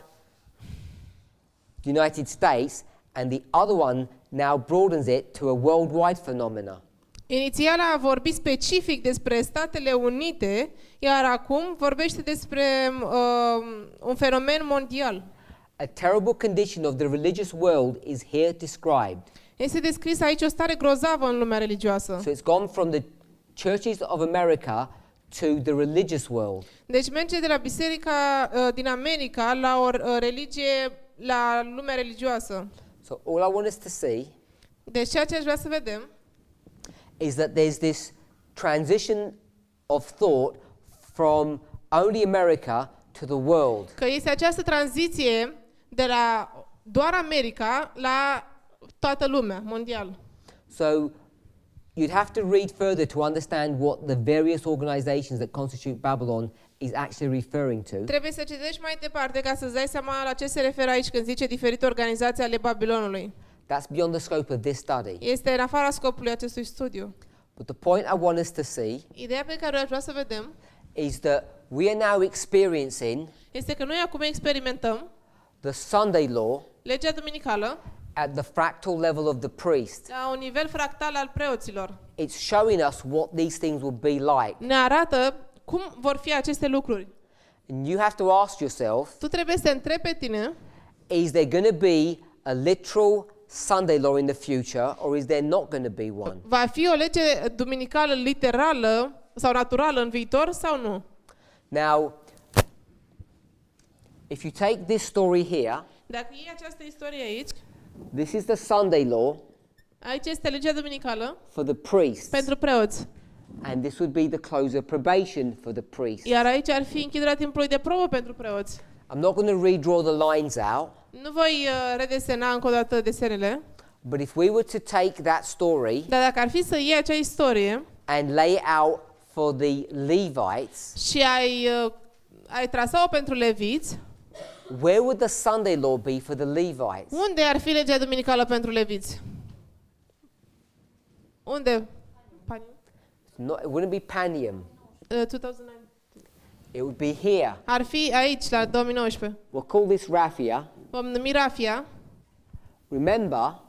the United States, and the other one now broadens it to a worldwide phenomena. Inițial a vorbit specific despre Statele Unite, iar acum vorbește despre un fenomen mondial. A terrible condition of the religious world is here described. Este descris aici o stare grozavă în lumea religioasă. So it's gone from the churches of America to the religious world. Deci merge de la biserica din America la o religie, la lumea religioasă. So all I want us to see Deci ceea ce aș vrea să vedem is that there's this transition of thought from only America to the world. că este această tranziție de la doar America la toată lumea, mondial. So you'd have to read further to understand what the various organizations that constitute Babylon is actually referring to. Trebuie să citești mai departe ca să-ți dai seama la ce se referă aici când zice diferite organizații ale Babilonului. That's beyond the scope of this study. Este în afara scopului acestui studiu. But the point I want us to see Ideea pe care o aș vrea să vedem is that we are now experiencing este că noi acum experimentăm the Sunday law legea duminicală at the fractal level of the priest. la un nivel fractal al preoților. It's showing us what these things will be like. Ne arată cum vor fi aceste lucruri. And you have to ask yourself, Tu trebuie să te întrebi pe tine, is there going to be a literal Sunday law in the future, or is there not going to be one? va fi o lege duminicală literală sau naturală în viitor sau nu? Now, if you take this story here, Dacă iei această istorie aici, this is the Sunday law aici este legea duminicală for the priests, pentru preoți. and this would be the close of probation for the priests. Iar aici ar fi închiderea timpului de probă pentru preoți. I'm not going to redraw the lines out, Nu voi redesena încă o dată desenele, but if we were to take that story dar dacă ar fi să iei acea istorie and lay it out for the Levites, și ai trasa-o pentru leviți, where would the Sunday law be for the Levites? unde ar fi legea duminicală pentru leviți? Unde? It wouldn't be Panium. 2009. It would be here. Ar fi aici, la 2019. We'll call this Raphia. Vom numi Rafia. Remember,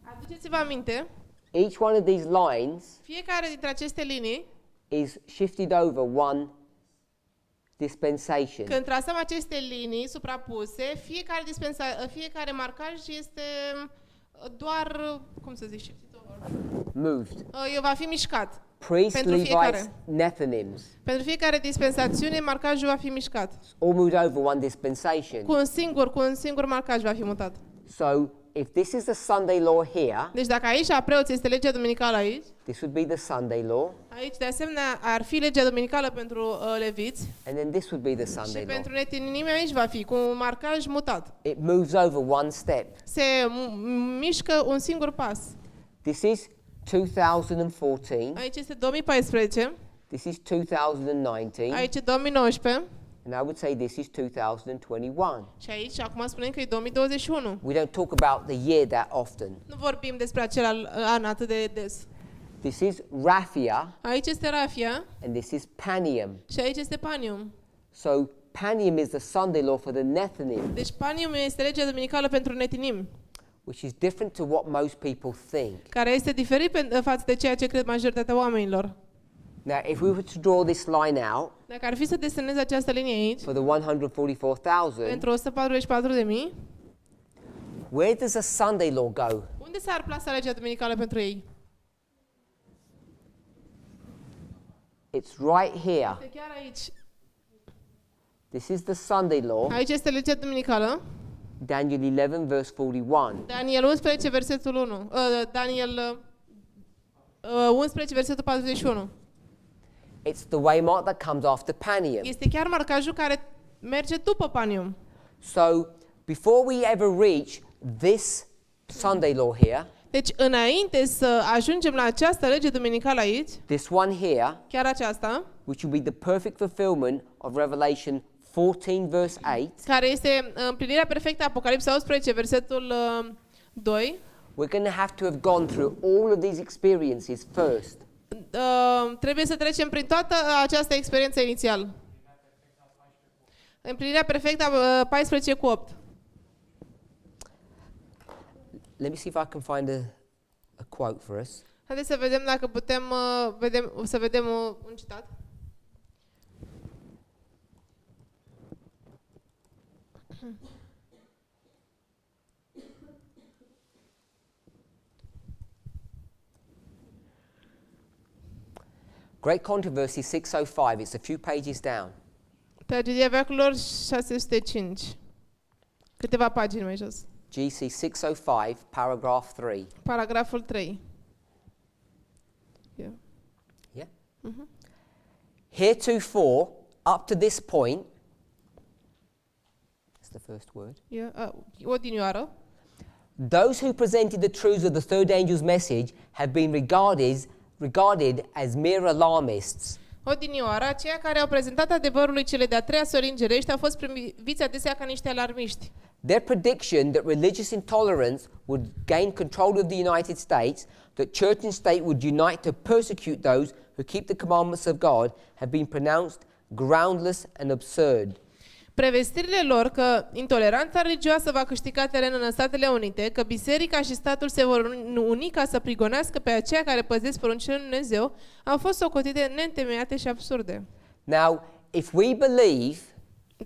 Aduceți-vă aminte, each one of these lines fiecare dintre aceste linii, is shifted over one dispensation. când trasăm aceste linii suprapuse, fiecare marcaj este doar, cum să zic, shifted over. Moved. Va fi mișcat. Priests, Pentru Levites, fiecare. Nethinims. Pentru fiecare dispensațiune, marcajul va fi mișcat. All moved over one dispensation. Cu un singur marcaj va fi mutat. So, if this is the Sunday law here, Deci dacă aici a preoți este legea duminicală aici, this would be the Sunday law, aici de asemenea ar fi legea duminicală pentru leviți and then this would be the și Sunday law. pentru netinimi aici va fi cu un marcaj mutat. It moves over one step. Se mișcă un singur pas. This is 2014. Aici este 2014, This is 2019. aici e 2019 And I would say this is 2021. și aici acum spunem că e 2021. We don't talk about the year that often. Nu vorbim despre acel an atât de des. This is Raphia Aici este Rafia and this is Panium. și aici este Panium. So Panim is the Sunday law for the Nethinim, Deci Panium este legea duminicală pentru netinim, which is different to what most people think. care este diferit față de ceea ce cred majoritatea oamenilor. Now, if we were to draw this line out Dacă ar fi să desenez această linie aici, for the 144,000, pentru 144.000, where does a Sunday law go? unde s-ar plasa legea duminicală pentru ei? It's right here. Este chiar aici. This is the Sunday law, Aici este legea duminicală. Daniel 11, verse 41. Daniel 11, versetul 1. Daniel 11, versetul 41. It's the waymark that comes after Panium. Este chiar marcajul care merge după Panium. So, before we ever reach this Sunday law here, Deci, înainte să ajungem la această lege duminicală aici, this one here, chiar aceasta, which will be the perfect fulfillment of Revelation 14, verse 8, care este împlinirea perfectă a Apocalipsa 18, versetul 2, we're going to have to have gone through all of these experiences first. trebuie să trecem prin toată această experiență inițială. Împlinirea perfectă a 14 cu 8. Let me see if I can find a quote for us. Haideți să vedem dacă putem vedem un citat. Great Controversy 605, it's a few pages down. Tragedia veacurilor 605. Câteva pagini mai jos. GC 605, paragraph 3. Paragraful 3. Yeah. Yeah? Heretofore, up to this point, that's the first word. Yeah. Odinioară. Those who presented the truths of the third angel's message have been regarded as mere alarmists. Odinioară, aceia care au prezentat adevărul lui cele de-a treia sori îngerești au fost priviți adesea ca niște alarmiști. Their prediction that religious intolerance would gain control of the United States, that church and state would unite to persecute those who keep the commandments of God, have been pronounced groundless and absurd. Prevestirile lor că intoleranța religioasă va câștiga teren în Statele Unite, că biserica și statul se vor uni ca să prigonească pe aceia care păzesc poruncile lui Dumnezeu, au fost socotite neîntemeiate și absurde. Now, if we believe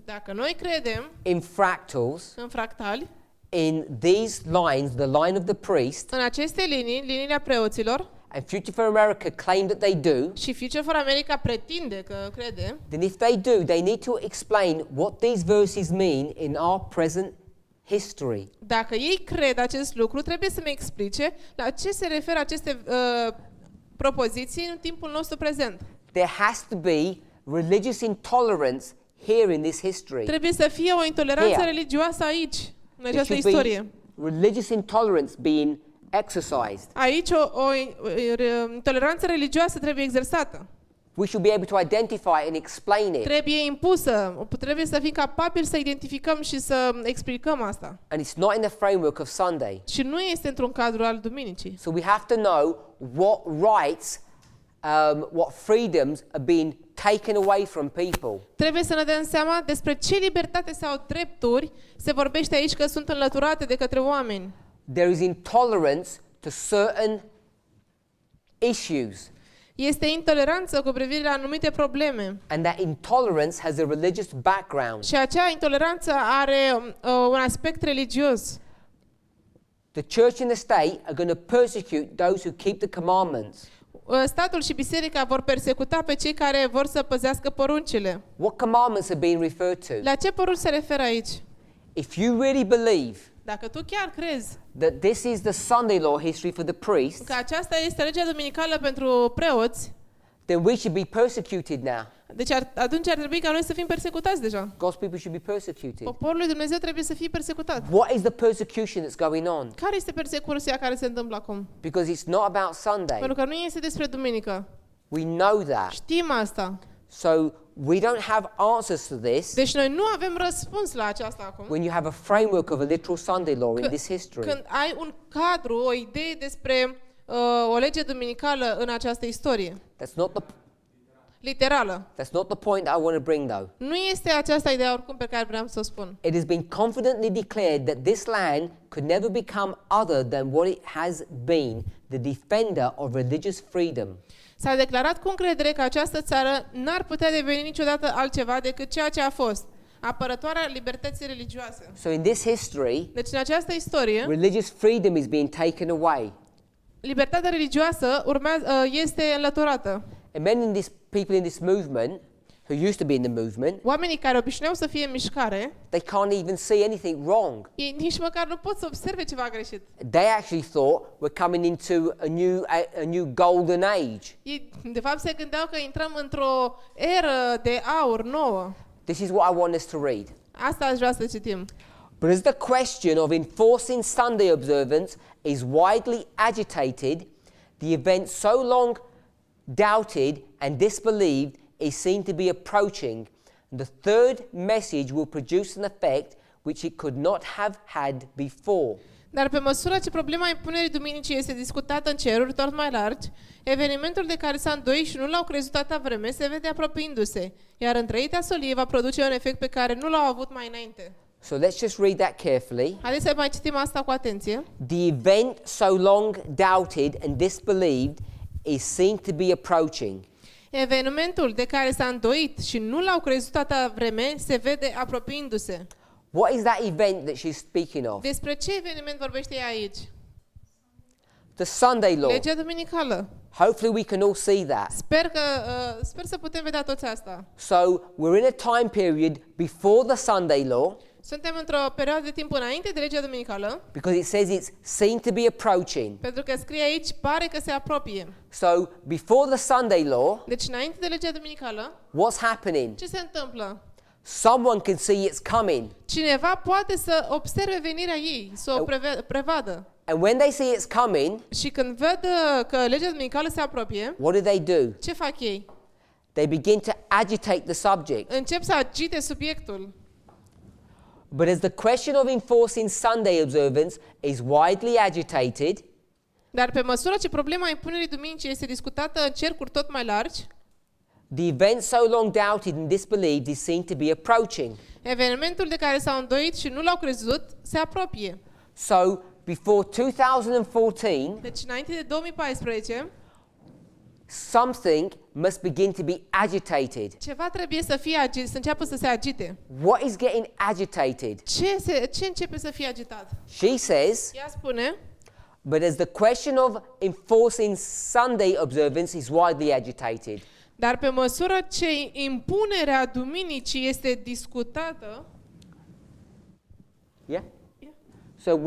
Dacă noi credem in fractals, în fractali, in these lines, the line of the priest, în aceste linii, liniile preoților, and Future for America claim that they do, și Future for America pretinde că crede, then if they do, they need to explain what these verses mean in our present history. dacă ei cred acest lucru, trebuie să-mi explice la ce se referă aceste propoziții în timpul nostru prezent. There has to be religious intolerance here in this history. Trebuie să fie o intoleranță Here. religioasă aici, în There această should be istorie. religious intolerance being exercised. Aici o intoleranță religioasă trebuie exersată. We should be able to identify and explain it. Trebuie impusă. Trebuie să fim capabili să identificăm și să explicăm asta. And it's not in the framework of Sunday. Și nu este într-un cadru al duminicii. So we have to know what rights, what freedoms are being taken away from people. Trebuie să ne dăm seama despre ce libertate sau drepturi se vorbește aici că sunt înlăturate de către oameni. There is intolerance to certain issues. Este intoleranță cu privire la anumite probleme. And that intolerance has a religious background. Și acea intoleranță are un aspect religios. The church and the state are going to persecute those who keep the commandments. Statul și biserica vor persecuta pe cei care vor să păzească poruncile. What commandments are being referred to? La ce porunci se referă aici? If you really believe Dacă tu chiar crezi that this is the Sunday law history for the priests, că aceasta este legea duminicală pentru preoți, then we should be persecuted now. deci atunci ar trebui ca noi să fim persecutați deja. God's people should be persecuted. Poporul lui Dumnezeu trebuie să fie persecutat. What is the persecution that's going on? Care este persecuția care se întâmplă acum? Because it's not about Sunday. Pentru că nu este despre duminică. We know that. Știm asta. So we don't have answers to this Deci noi nu avem răspuns la aceasta acum. when you have a framework of a literal Sunday law in this history. Când ai un cadru, o idee despre o lege duminicală în această istorie. That's not the literală. That's not the point that I want to bring, though. Nu este aceasta ideea oricum pe care vreau să o spun. It has been confidently declared that this land could never become other than what it has been, the defender of religious freedom. S-a declarat cu încredere că această țară n-ar putea deveni niciodată altceva decât ceea ce a fost, apărătoarea libertății religioase. So in this history, Deci în această istorie, religious freedom is being taken away. libertatea religioasă este înlăturată. And many people in this movement, who used to be in the movement, Oamenii care obișnuiau să fie în mișcare, they can't even see anything wrong. ei nici măcar nu pot să observe ceva greșit. They actually thought we're coming into a new golden age. Ei, de fapt, se gândeau că intrăm într-o eră de aur nouă. This is what I want us to read. Asta aș vrea să citim. But as the question of enforcing Sunday observance is widely agitated, the event so long doubted and disbelieved is seen to be approaching. The third message will produce an effect which it could not have had before. Dar pe măsură ce problema impunerii duminicii este discutată în ceruri tot mai largi, evenimentul de care s-a îndoit și nu l-au crezut atâta vreme se vede apropiindu-se, iar întreitea solie va produce un efect pe care nu l-au avut mai înainte. So let's just read that carefully. Haideți să mai citim asta cu atenție. The event so long doubted and disbelieved is seen to be approaching. Evenimentul de care s-a îndoit și nu l-au crezut atâta vreme se vede apropiindu-se. What is that event that she's speaking of? Despre ce eveniment vorbește ea aici? The Sunday law. Legea duminicală. Hopefully we can all see that. Sper să putem vedea toți asta. So we're in a time period before the Sunday law, Suntem într-o perioadă de timp înainte de legea duminicală, because it says it's seen to be approaching. pentru că scrie aici, pare că se apropie. So before the Sunday law, Deci înainte de legea duminicală, what's happening? ce se întâmplă? Someone can see it's coming. Cineva poate să observe venirea ei, să o prevadă. And when they see it's coming, Și când văd că legea duminicală se apropie, what do they do? ce fac ei? They begin to agitate the subject. Încep să agite subiectul. But as the question of enforcing Sunday observance is widely agitated, Dar pe măsură ce problema impunerii duminicii este discutată în cercuri tot mai largi, the event so long doubted and disbelieved is seen to be approaching. evenimentul de care s-au îndoit și nu l-au crezut se apropie. So before 2014, Deci înainte de 2014, something must begin to be agitated. ceva trebuie să să înceapă să se agite. What is getting agitated? Ce începe să fie agitat? She says, Ea spune, but as the question of enforcing Sunday observance is widely agitated. dar pe măsură ce impunerea duminicii este discutată, Yeah? So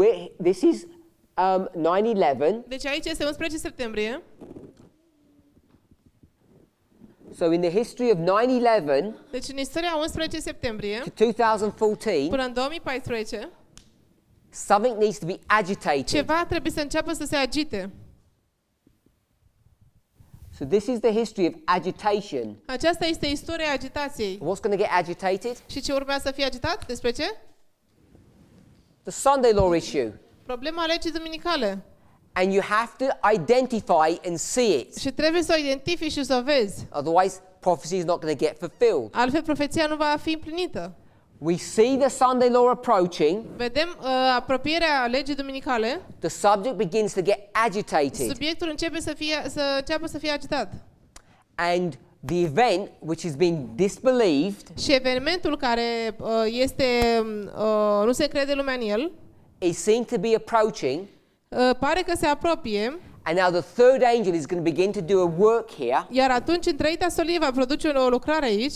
this is 9/11. deci aici este 11 septembrie, So in the history of 9/11 deci în istoria 11 septembrie to 2014, până în 2014, something needs to be agitated. ceva trebuie să înceapă să se agite. So this is the history of agitation. Aceasta este istoria agitației. What's going to get agitated? Și ce urmează să fie agitat? Despre ce? The Sunday law issue. Problema legii duminicale. And you have to identify and see it. Și trebuie să o identifici și să o vezi. Otherwise, prophecy is not going to get fulfilled. Altfel, profeția nu va fi împlinită. We see the Sunday law approaching. Vedem apropierea legii duminicale. The subject begins to get agitated. Subiectul începe să fie agitat. And the event which has been disbelieved Și evenimentul care nu se crede lumea în el, is seen to be approaching. pare că se apropie. And now the third angel is going to begin to do a work here. Iar atunci întreita solie va produce o lucrare aici.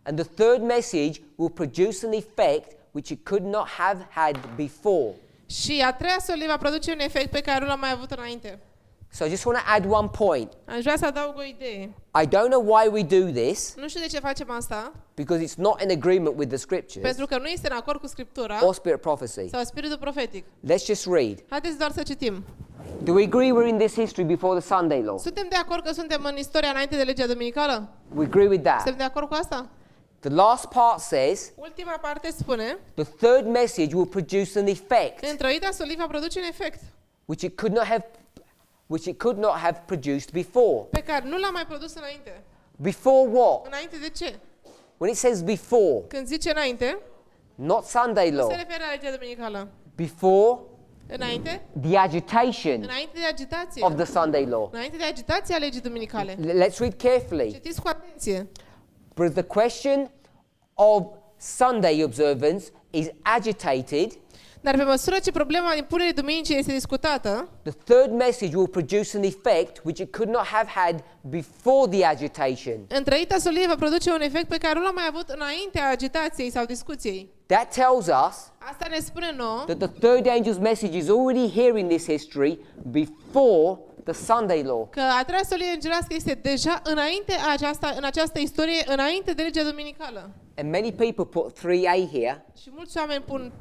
And the third message will produce an effect which it could not have had before. Și a treia solie va produce un efect pe care nu l-am mai avut înainte. So I just want to add one point. Aș vrea să adaug o idee. I don't know why we do this, Nu știu de ce facem asta, because it's not in agreement with the scriptures pentru că nu este în acord cu Scriptura or spirit prophecy. sau spiritul profetic. Let's just read. Haideți doar să citim. Do we agree we're in this history before the Sunday law? Suntem de acord că suntem în istoria înainte de legea duminicală? We agree with that. Suntem de acord cu asta? The last part says Ultima parte spune, the third message will produce an effect într-o solie va produce un efect which it could not have produced before. pe care nu l-a mai produs înainte. Before what? Înainte de ce? When it says before, Când zice înainte, not Sunday nu law. se referă la legea duminicală. Before Înainte? the agitation Înainte de agitație. of the Sunday law. Înainte de agitația legii duminicale. Let's read carefully. Citiți cu atenție. Because the question of Sunday observance is agitated, Dar pe măsură ce problema impunerii duminicii este discutată, the third message will produce an effect which it could not have had before the agitation. întreita solie va produce un efect pe care nu l-am mai avut înaintea agitației sau discuției. That tells us Asta ne spune nouă that the third angel's message is already here in this history before the Sunday law. că a treia solie îngerească este deja în această istorie, înainte de legea duminicală. And many people put 3a here. Și mulți oameni pun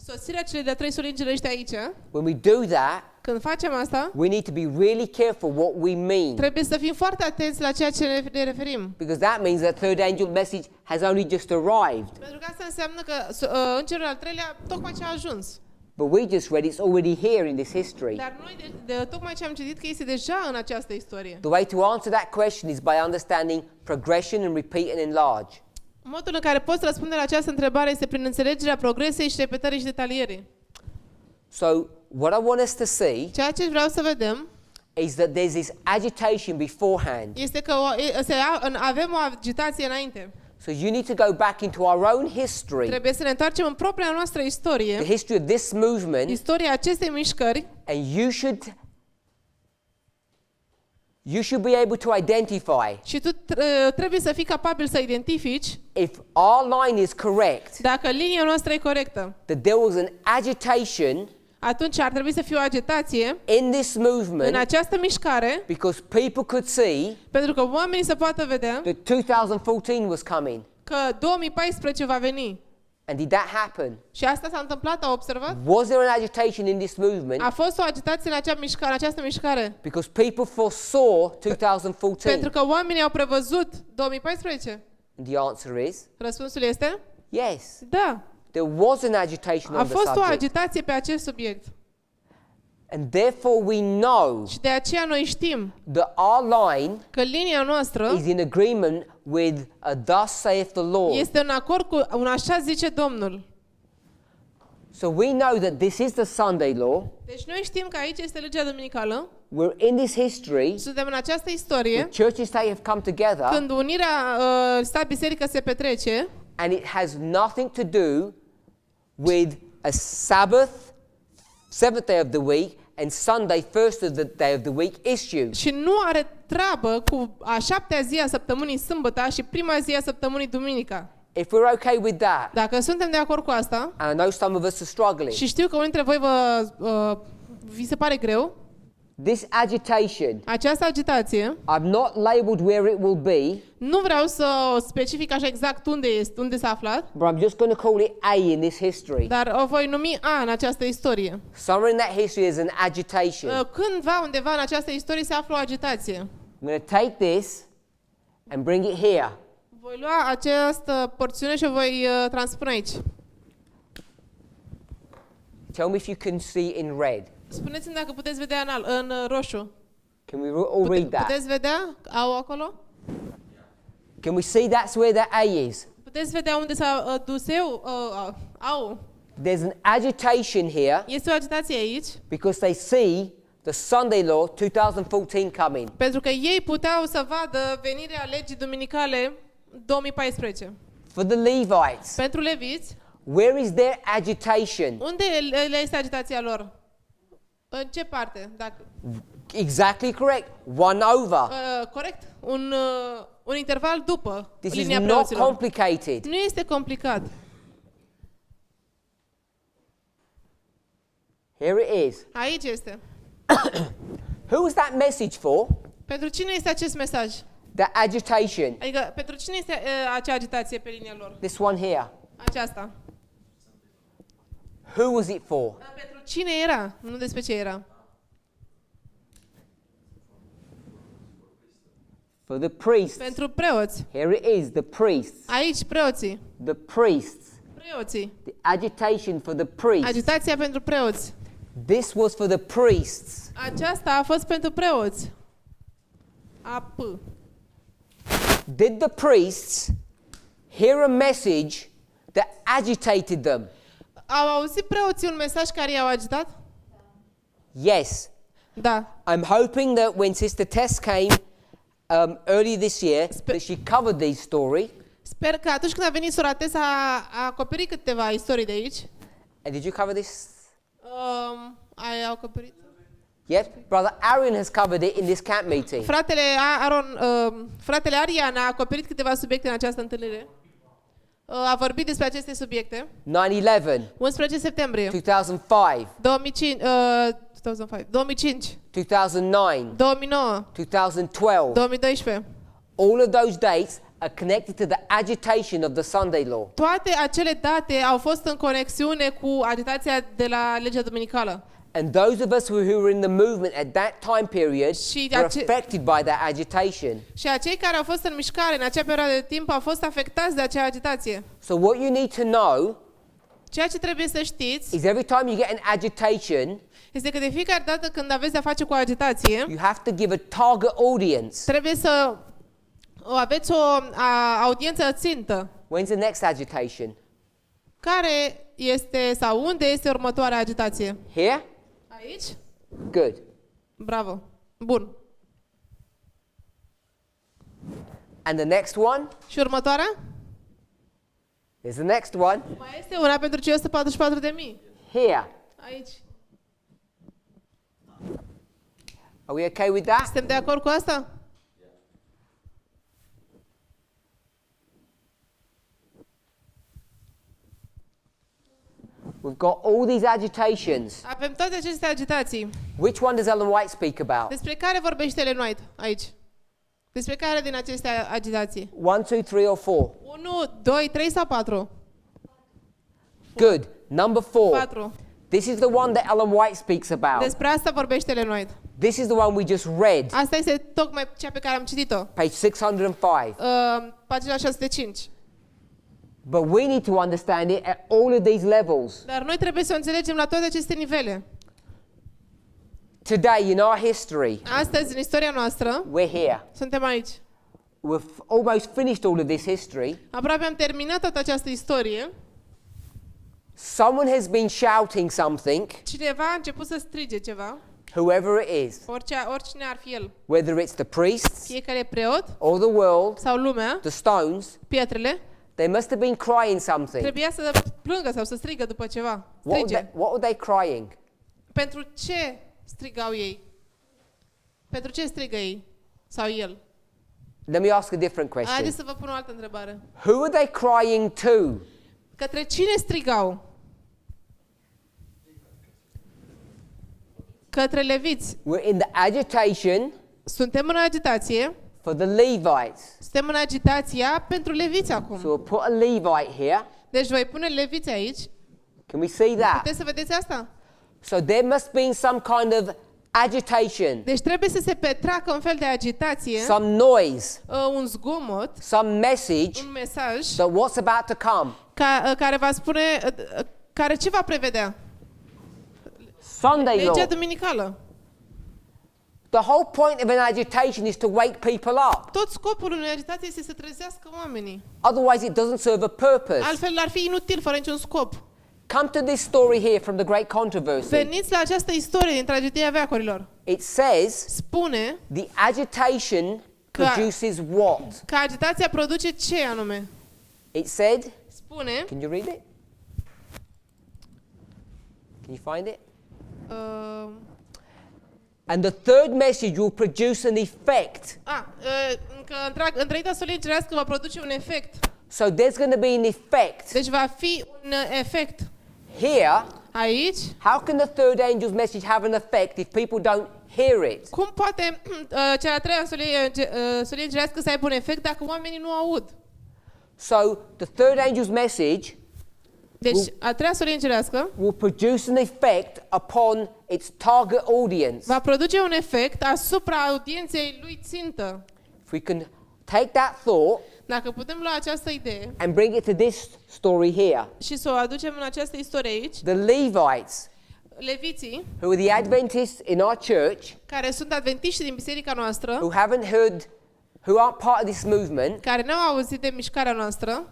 sosirea celei de-a trei solii îngerești aici. When we do that, Când facem asta, we need to be really careful what we mean, trebuie să fim foarte atenți la ceea ce ne referim. because that means that third angel message has only just arrived. Pentru că asta înseamnă că îngerul al treilea tocmai ce a ajuns. But we just read it's already here in this history. Dar noi tocmai ce am citit că este deja în această istorie. The way to answer that question is by understanding progression and repeat and enlarge. Modul în care poți răspunde la această întrebare este prin înțelegerea progresei și repetării și detalierii. So what I want us to see Ceea ce vreau să vedem is that there's this agitation beforehand. este că avem o agitație înainte. So you need to go back into our own history, Trebuie să ne întoarcem în propria noastră istorie, the history of this movement, istoria acestei mișcări, and you should be able to identify și tu trebuie să fii capabil să identifici if our line is correct, dacă linia noastră e corectă. that there was an agitation Atunci ar trebui să fie o agitație in this în movement această mișcare, because people could see pentru că oamenii să poată vedea that 2014 was coming. că 2014 va veni. And did that happen? Și asta s-a întâmplat, a observat? Was there an agitation in this movement A fost o agitație în această mișcare. because people foresaw 2014? Pentru că oamenii au prevăzut 2014. And the answer is Răspunsul este? yes. Da. There was an agitation A on the fost o subject. agitație pe acest subiect. And therefore we know Și de aceea noi știm that our line că linia noastră is in agreement with a thus saith the Lord. este în acord cu un așa zice Domnul. So we know that this is the Sunday law. Deci noi știm că aici este legea duminicală. We're in this history. Suntem în această istorie The churches they have come together, când unirea stat biserică se petrece and it has nothing to do with a Sabbath, seventh day of the week, and Sunday, first of the day of the week issue. și nu are treabă cu a șaptea zi a săptămânii sâmbătă și prima zi a săptămânii duminica. If we're okay with that, Dacă suntem de acord cu asta, and I know some of us are struggling, și știu că unii dintre voi vi se pare greu, this agitation, această agitație, I've not labeled where it will be, nu vreau să o specific așa exact unde s-a aflat, but I'm just going to call it A in this history. dar o voi numi A în această istorie. Somewhere in that history is an agitation. Cândva, undeva în această istorie se află o agitație. I'm going to take this and bring it here. Voi lua această porțiune și o voi transpune aici. Tell me if you can see in red. Spuneți-mi dacă puteți vedea în roșu. Can we all read that? Puteți vedea? Au acolo? Can we see that's where that A is? Puteți vedea unde s-a dus eu? Au. There's an agitation here Este o agitație aici, because they see the Sunday law 2014 coming. pentru că ei puteau să vadă venirea legii duminicale 2014. For the Levites, Pentru leviți, where is their agitation? unde este agitația lor? În ce parte? Dacă, Exactly correct. One over. corect? Un interval după This is linia not preoților. complicated. Nu este complicat. Here it is. Aici este. Who is that message for? Pentru cine este acest mesaj? That agitation. Adică pentru cine este acea agitație pe linia lor? This one here. Aceasta. Who was it for? Dar pentru cine era? Nu despre ce era. For the priests. Pentru preoți. Here it is, the priests. Aici preoții. The priests. Preoții. The agitation for the priests. Agitația pentru preoți. This was for the priests. Aceasta a fost pentru preoți. AP. Did the priests hear a message that agitated them? Au auzit preoții un mesaj care i-au agitat? Yes. Da. I'm hoping that when Sister Tess came early this year, that she covered these stories. Sper că atunci când a venit sora Tessa a acoperit câteva istorii de aici. And did you cover this? Ai acoperit? Yes. Brother Aaron has covered it in this camp meeting. Fratele Arian a acoperit câteva subiecte în această întâlnire. A vorbit despre aceste subiecte. 9/11, 11 septembrie 2005, 2005, 2005, 2009, 2009, 2012. 2012. All of those dates are connected to the agitation of the Sunday law. Toate acele date au fost în conexiune cu agitația de la legea duminicală. And those of us who were in the movement at that time period were affected by that agitation. Și acei care au fost în mișcare în acea perioadă de timp au fost afectați de acea agitație. So what you need to know Ceea ce trebuie să știți is every time you get an agitation, este că de fiecare dată când aveți de-a face cu o agitație, you have to give a target audience. trebuie să aveți o audiență țintă. When's the next agitation? Care este sau unde este următoarea agitație? Here? Aici? Good. Bravo. Bun. And the next one? Și următoarea? There's the next one. Mai este una pentru cei 144.000. Here. Aici. Are we okay with that? Suntem de acord cu asta? We've got all these agitations. Avem toate aceste agitații. Which one does Ellen White speak about? Despre care vorbește Ellen White aici? Despre care din aceste agitații? 1, 2, 3 or 4? 1, 2, 3 sau 4? Good. Number 4. 4. This is the one that Ellen White speaks about. Despre asta vorbește Ellen White. This is the one we just read. Asta este tocmai cea pe care am citit-o. Page 605. Pagina 605. But we need to understand it at all of these levels. Dar noi trebuie să o înțelegem la toate aceste nivele. Today, in our history, Astăzi, în istoria noastră, we're here. suntem aici. We've almost finished all of this history. Aproape am terminat toată această istorie. Someone has been shouting something, Cineva a început să strige ceva, whoever it is, oricine ar fi el. whether it's the priests Fiecare preot or the world, sau lumea, the stones, pietrele, they must have been crying something. trebuia să plângă sau să strigă după ceva. What Strige. were they crying? Pentru ce strigau ei? Pentru ce strigă ei? Sau el? Let me ask a different question. Haideți să vă pun o altă întrebare. Who are they crying to? Către cine strigau? Către leviți. We're in the agitation Suntem în agitație. for the Levites. Suntem în agitația pentru leviți acum. So we'll put a Levite here. Deci voi pune leviți aici. Can we see that? Puteți să vedeți asta? So there must be some kind of agitation, Deci trebuie să se petreacă un fel de agitație, some noise, un zgomot, some message un mesaj that what's about to come. care va spune, care ce va prevedea? Sunday law. Legea duminicală. The whole point of an agitation is to wake people up. Tot scopul unei agitații este să trezească oamenii. Otherwise it doesn't serve a purpose. Altfel ar fi inutil, fără niciun scop. Come to this story here from the great controversy. Veniți la această istorie din tragedia veacurilor. It says Spune the agitation produces what? că agitația produce ce anume? It said, Spune, can you read it? Can you find it? And the third message will produce an effect. că întreita solie cerească va produce un efect. So there's going to be an effect. Deci va fi un efect. Here, Aici, how can the third angel's message have an effect if people don't hear it? cum poate cea de-a treia solie cerească să aibă un efect dacă oamenii nu aud? So the third angel's message Deci, a treia solie cerească will produce an effect upon its target audience. va produce un efect asupra audienței lui țintă. If we can take that thought Dacă putem lua această idee and bring it to this story here. și să o aducem în această istorie aici, The Levites, leviții, who are the Adventists in our church, care sunt adventiști din biserica noastră, who haven't heard who aren't part of this movement, care n-au auzit de mișcarea noastră,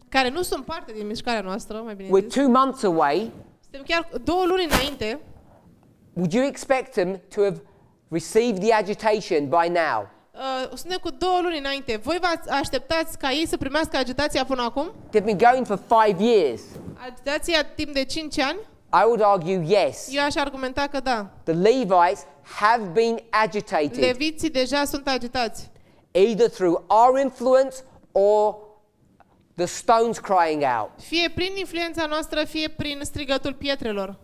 care nu sunt parte din mișcarea noastră, mai bine we're zis, 2 months away, suntem chiar 2 luni înainte, would you expect them to have received the agitation by now? suntem cu 2 luni înainte. Voi vă așteptați ca ei să primească agitația până acum? They've been going for 5 years. Agitația timp de 5 ani? I would argue yes. Eu aș argumenta că da. The Levites have been agitated, Leviții deja sunt agitați. either through our influence or the stones crying out. Fie prin influența noastră, fie prin strigătul pietrelor.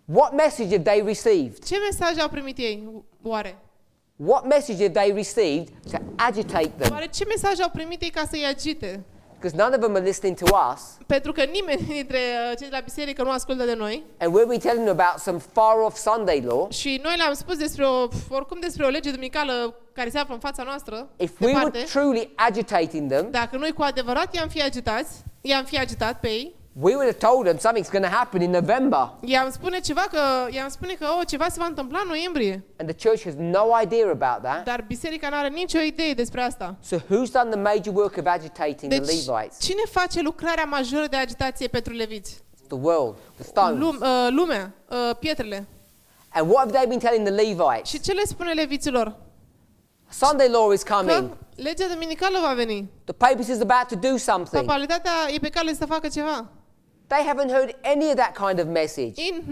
What message have they received? Ce mesaj au primit ei, oare? What message have they received to agitate them? Oare ce mesaj au primit ei ca să-i agite? Because none of them are listening to us, Pentru că nimeni dintre cei de la biserică nu ascultă de noi. and we'll be telling them about some far-off Sunday law. Și noi le-am spus oricum despre o lege duminicală care se află în fața noastră, If we were departe. truly agitating them, Dacă noi cu adevărat i-am fi agitat pe ei, we would have told them something's going to happen in November. i-am spune că ceva se va întâmpla în noiembrie. And the church has no idea about that. Dar biserica nu are nicio idee despre asta. So who's done the major work of agitating the Deci, Levites? cine face lucrarea majoră de agitație pentru leviți? The world, the stones. Lumea, pietrele. And what have they been telling the Levites? Și ce le spune leviților? Sunday law is Că coming. legea duminicală va veni. The papist is about to do something. Papalitatea e pe cale să facă ceva. They haven't heard any of that kind of message. Ei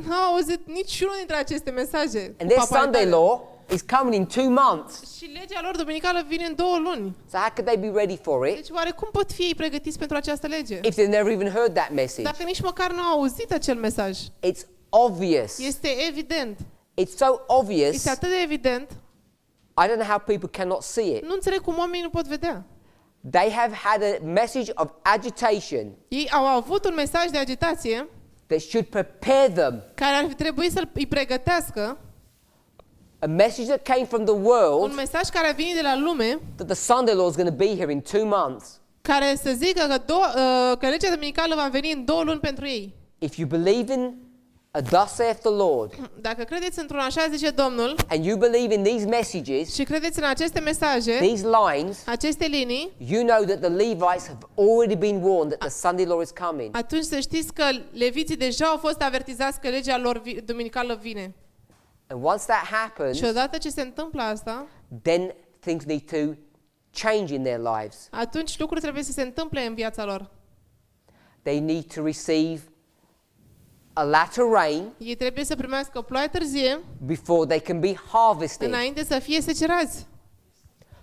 n-au auzit niciunul dintre aceste mesaje. And their papalitare. Sunday law is coming in 2 months. Și legea lor duminicală vine în 2 luni. So how could they be ready for it Deci oare cum pot fi ei pregătiți pentru această lege? if they've never even heard that message? Dacă nici măcar nu au auzit acel mesaj. It's obvious. Este evident. It's so obvious. Este atât de evident. I don't know how people cannot see it. Nu înțeleg cum oamenii nu pot vedea. They have had a message of agitation Ei au avut un mesaj de agitație that should prepare them. care ar fi trebuit să-i pregătească, A message that came from the un world mesaj care a venit de la lume, that the Sunday law is going to be here in 2 months. care să zică că legea duminicală va veni în 2 luni pentru ei. If you believe in a thus saith the Lord, Dacă credeți într-un așa zice Domnul and you believe in these messages, și credeți în aceste mesaje, these lines, aceste linii, you know that the Levites have already been warned that the Sunday law is coming. atunci să știți că leviții deja au fost avertizați că legea lor duminicală vine. And once that happens, Și odată ce se întâmplă asta, then things need to change in their lives. atunci lucruri trebuie să se întâmple în viața lor. They need to receive a latter rain Ei trebuie să primească o ploaie târzie before they can be harvested. înainte să fie secerați.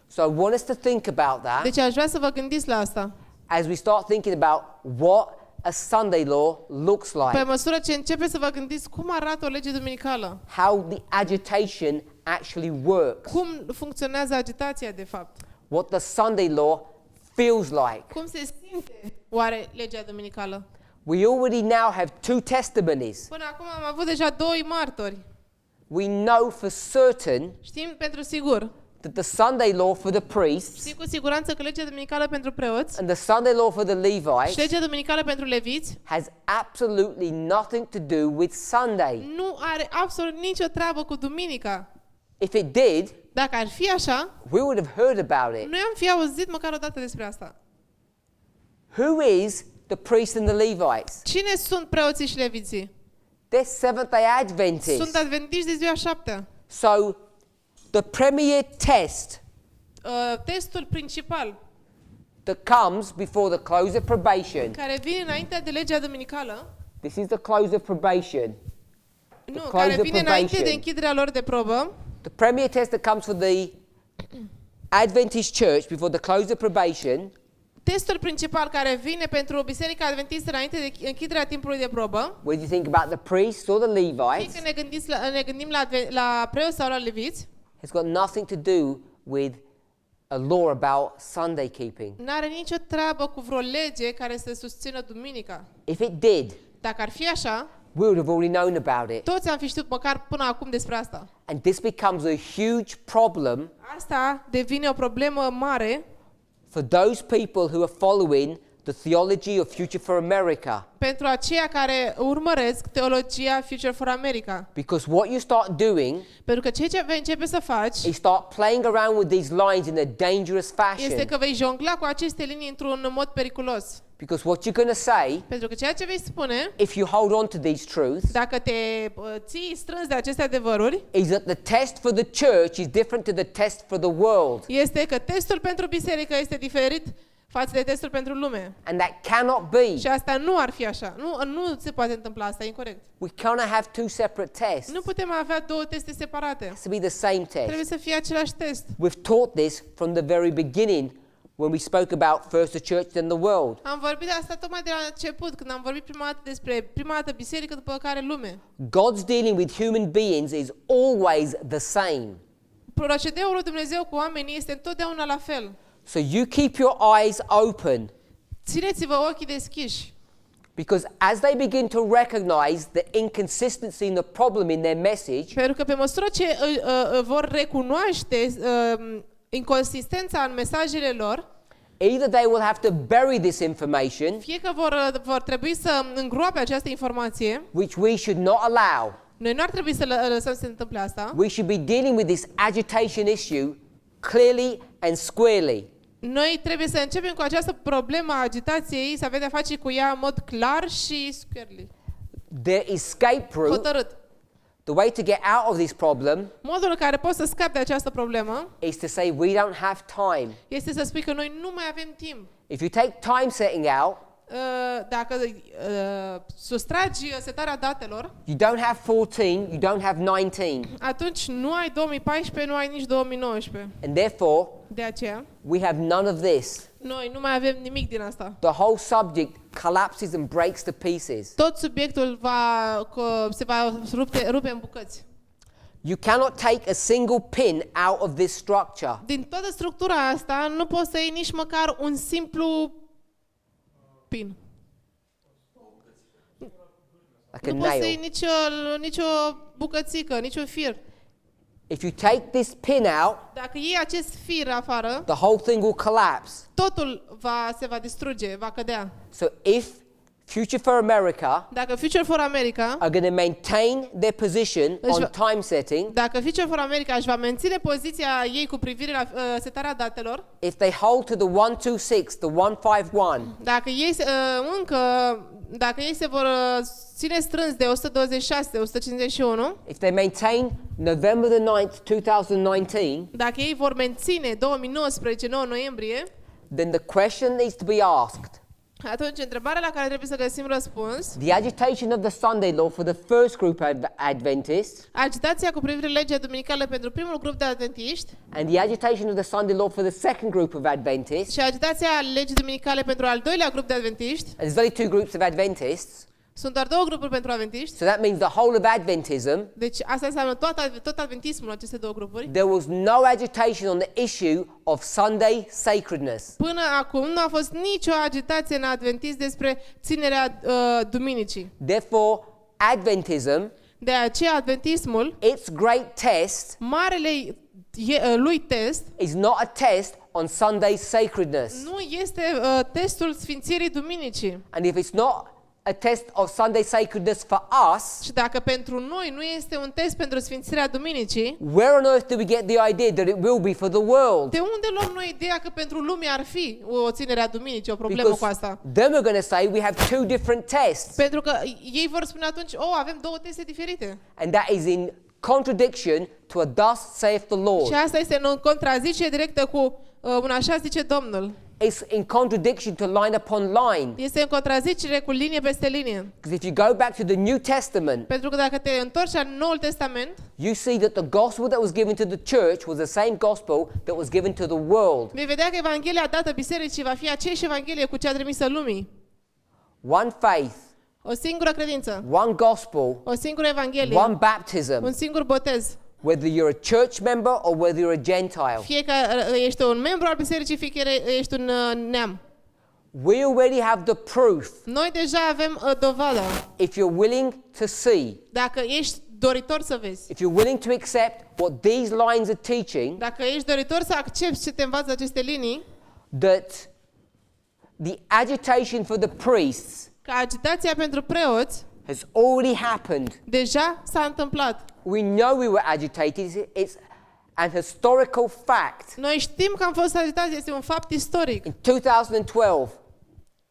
So I want us to think about that Deci aș vrea să vă gândiți la asta. as we start thinking about what a Sunday law looks Pe like, măsură ce începeți să vă gândiți cum arată o lege duminicală, how the agitation actually works, cum funcționează agitația de fapt, what the Sunday law feels like. cum se simte oare legea duminicală. We already now have 2 testimonies. Până acum am avut deja 2 martori. We know for certain Știm pentru sigur, that the Sunday law for the priests știm cu siguranță că legea duminicală pentru preoți and the Sunday law for the și Levites legea duminicală pentru leviți has absolutely nothing to do with Sunday. nu are absolut nicio treabă cu duminica. If it did, Dacă ar fi așa, we would have heard about it. noi am fi auzit măcar o dată despre asta. Who is the priest and the Levites? Cine sunt preoții și leviții? They're Seventh-day Adventists. Sunt adventiști de ziua 7. So the premier test Testul principal that comes before the close of probation, care vine înainte de legea duminicală, this is the close of probation. nu, close care of vine înainte probation. de închiderea lor de probă, The premier test that comes for the Adventist church before the close of probation testul principal care vine pentru Biserica Adventistă înainte de închiderea timpului de probă, whether you think about the priests or the fie Levites, că ne gândim la preoți sau la leviți, has got nothing to do with a law about Sunday keeping. n-are nicio treabă cu vreo lege care să susțină duminica. If it did, Dacă ar fi așa, we would have already known about it. toți am fi știut măcar până acum despre asta. And this becomes a huge problem Asta devine o problemă mare for those people who are following the theology of Future for America. pentru aceia care urmăresc teologia Future for America. Because what you start doing Pentru că ceea ce vei începe să faci is start playing around with these lines in a dangerous fashion. este că vei jongla cu aceste linii într-un mod periculos. Because what you're going to say, Pentru că ceea ce vei spune, if you hold on to these truths, dacă te ții strâns de aceste adevăruri, is that the test for the church is different to the test for the world. este că testul pentru biserică este diferit față de testul pentru lume. And that cannot be. Și asta nu ar fi așa. Nu se poate întâmpla asta, e incorect. We cannot have two separate tests. Nu putem avea două teste separate. It has to be the same Trebuie test. să fie același test. We've taught this from the very beginning when we spoke about first the church then the world. Am vorbit de asta tocmai de la început, când am vorbit prima dată despre prima dată biserică, după care lume. God's dealing with human beings is always the same. Procedeul lui Dumnezeu cu oamenii este întotdeauna la fel. So you keep your eyes open, Țineți-vă ochii deschiși. because as they begin to recognize the inconsistency and the problem in their message, Pentru că pe măsură ce vor recunoaște inconsistența în mesajele lor, either they will have to bury this information, fie că vor trebui să îngroape această informație, which we should not allow. noi nu ar trebui să lăsăm să se întâmple asta. We should be dealing with this agitation issue clearly and squarely. Noi trebuie să începem cu această problemă a agitației, să avem de-a face cu ea în mod clar și squarely, The escape route, hotărât. the way to get out of this problem, Modul în care poți să scapi de această problemă is to say we don't have time. este să spui că noi nu mai avem timp. If you take time setting out, Dacă sustragi setarea datelor, you don't have 14, you don't have 19. atunci nu ai 2014, nu ai nici 2019. And therefore, De aceea, we have none of this. noi nu mai avem nimic din asta. The whole subject collapses and breaks to pieces. Tot subiectul se va rupe în bucăți. You cannot take a single pin out of this structure. Din toată structura asta nu poți să iei nici măcar un simplu pin. Like a Nu poți să iei nail. nicio bucățică, niciun fir. If you take this pin out, Dacă iei acest fir afară, the whole thing will collapse. totul se va distruge, va cădea. So if Future for America Dacă Future for America, are going to maintain their position Deci on va- time setting, dacă Future for America își va menține poziția ei cu privire la setarea datelor, if they hold to the 126, the 151, dacă ei dacă ei se vor ține strâns de 126, 151, if they maintain November the 9th, 2019, dacă ei vor menține 2019, 9 noiembrie, then the question needs to be asked. atunci întrebarea la care trebuie să găsim răspuns, The agitation of the Sunday law for the first group of Adventists agitația cu privire la legea duminicală pentru primul grup de adventiști and the agitation of the Sunday law for the second group of Adventists, și agitația legii duminicale pentru al doilea grup de adventiști, and there's only two groups of Adventists, sunt doar două grupuri pentru adventiști, so that means the whole of Adventism, deci asta înseamnă tot adventismul, aceste două grupuri. there was no agitation on the issue of Sunday sacredness. Până acum nu a fost nicio agitație în adventism despre ținerea duminicii. Therefore, Adventism, De aceea adventismul, its great test, marele lui test, is not a test on Sunday sacredness. nu este testul sfințirii duminicii. And if it's not a test of Sunday sacredness for us, Și dacă pentru noi nu este un test pentru sfințirea duminicii, where on earth do we get the idea that it will be for the world? de unde luăm noi ideea că pentru lume ar fi o ținere a duminicii, o problemă cu asta? then we're going to say we have two different tests. Pentru că ei vor spune atunci, avem două teste diferite. And that is in contradiction to a thus saith the Lord. Și asta este în contraziție directă cu un așa zice Domnul. It's in contradiction to line upon line. Este în contrazicere cu linie peste linie. Because if you go back to the New Testament, Pentru că dacă te întorci la Noul Testament, you see that the gospel that was given to the church was the same gospel that was given to the world. vei vedea că Evanghelia dată bisericii va fi aceeași Evanghelie cu cea trimisă lumii. One faith, O singură credință, one gospel, o singură Evanghelie, one baptism, un singur botez. whether you're a church member or whether you're a Gentile. Fie că ești un membru al bisericii, fie că ești un neam. We already have the proof. Noi deja avem dovada. If you're willing to see, Dacă ești doritor să vezi, if you're willing to accept what these lines are teaching, dacă ești doritor să accepti ce te învață aceste linii, that the agitation for the priests că agitația pentru preoți has already happened. deja s-a întâmplat. We know we were agitated. It's an historical fact. Noi știm că am fost agitați, este un fapt istoric. In 2012,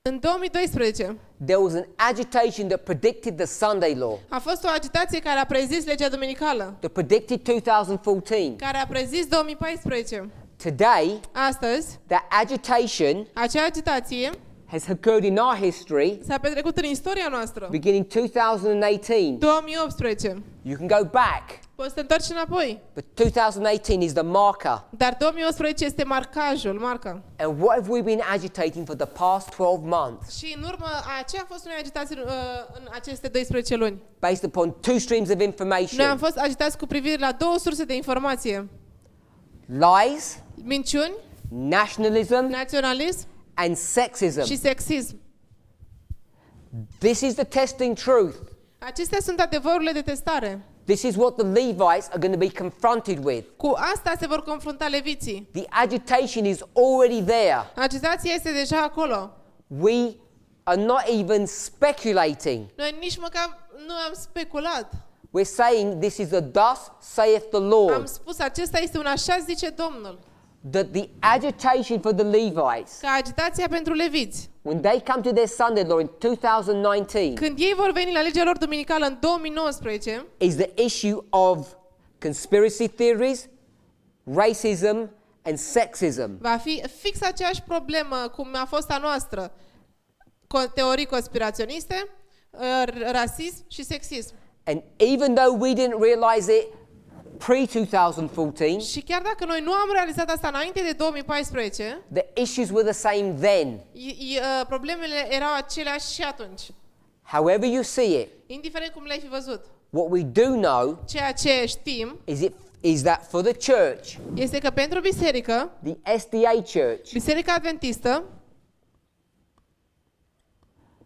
În 2012 there was an agitation that predicted the Sunday law, a fost o agitație care a prezis legea duminicală, that predicted 2014. care a prezis 2014. Today, Astăzi, that agitation acea agitație has occurred in our history s-a petrecut în istoria noastră. beginning 2018. 2018. You can go back, Poți să te întorci înapoi. but 2018 is the marker. Dar 2018 este marcajul, marca. And what have we been agitating for the past 12 months? Și în urmă, aceea a fost noi agitați în aceste 12 luni. Based upon two streams of Noi am information: fost agitați cu privire la două surse de informație. lies, Minciuni, nationalism, naționalism and sexism. și sexism. This is the testing truth. Acestea sunt adevărurile de testare. This is what the Levites are going to be confronted with. Cu asta se vor confrunta leviții. The agitation is already there. Agitația este deja acolo. We are not even speculating. Noi nici măcar nu am speculat. We're saying this is a thus saith the Am Lord. spus, acesta este un așa zice Domnul. That the agitation for the Levites, Că agitația pentru leviți, when they come to their Sunday law in 2019, când ei vor veni la legea lor duminicală în 2019, is the issue of conspiracy theories, racism, and sexism. va fi fix aceeași problemă cum a fost a noastră. Teorii conspiraționiste, rasism și sexism. And even though we didn't realize it pre-2014, Și chiar dacă noi nu am realizat asta înainte de 2014, the issues were the same then. problemele erau aceleași și atunci. However you see it, Indiferent cum le-ai fi văzut. what we do know Ceea ce știm is that for the church, este că pentru biserică, the SDA church, Biserica Adventistă,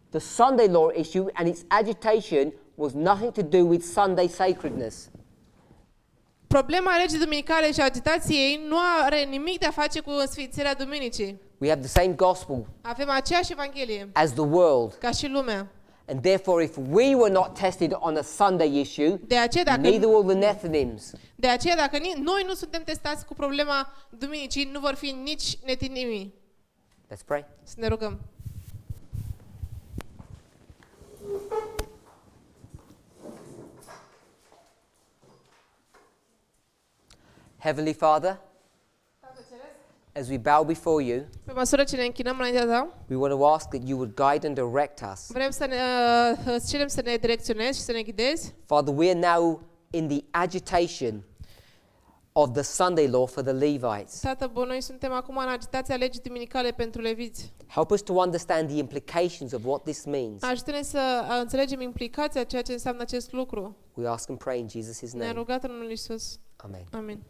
the Sunday law issue and its agitation was nothing to do with Sunday sacredness. problema legii duminicale și agitației nu are nimic de a face cu sfințirea duminicii. We have the same gospel Avem aceeași evanghelie as the world. ca și lumea. And therefore, if we were not tested on a Sunday issue, De aceea neither will the Nethinims. dacă noi nu suntem testați cu problema duminicii, nu vor fi nici netinimii. Let's pray. Să ne rugăm. Heavenly Father, as we bow before you, Pe măsură ce ne închinăm înaintea ta, we want to ask that you would guide and direct us. vrem să îți cerem să ne direcționezi și să ne ghidezi. Father, we are now in the agitation of the Sunday law for the Levites. Tată bun, noi suntem acum în agitația legii duminicale pentru leviți. Help us to understand the implications of what this means. Ajută-ne să înțelegem implicația ceea ce înseamnă acest lucru. We ask and pray in Jesus' Ne-a name. rugat în numele Lui Iisus. Amen. Amin.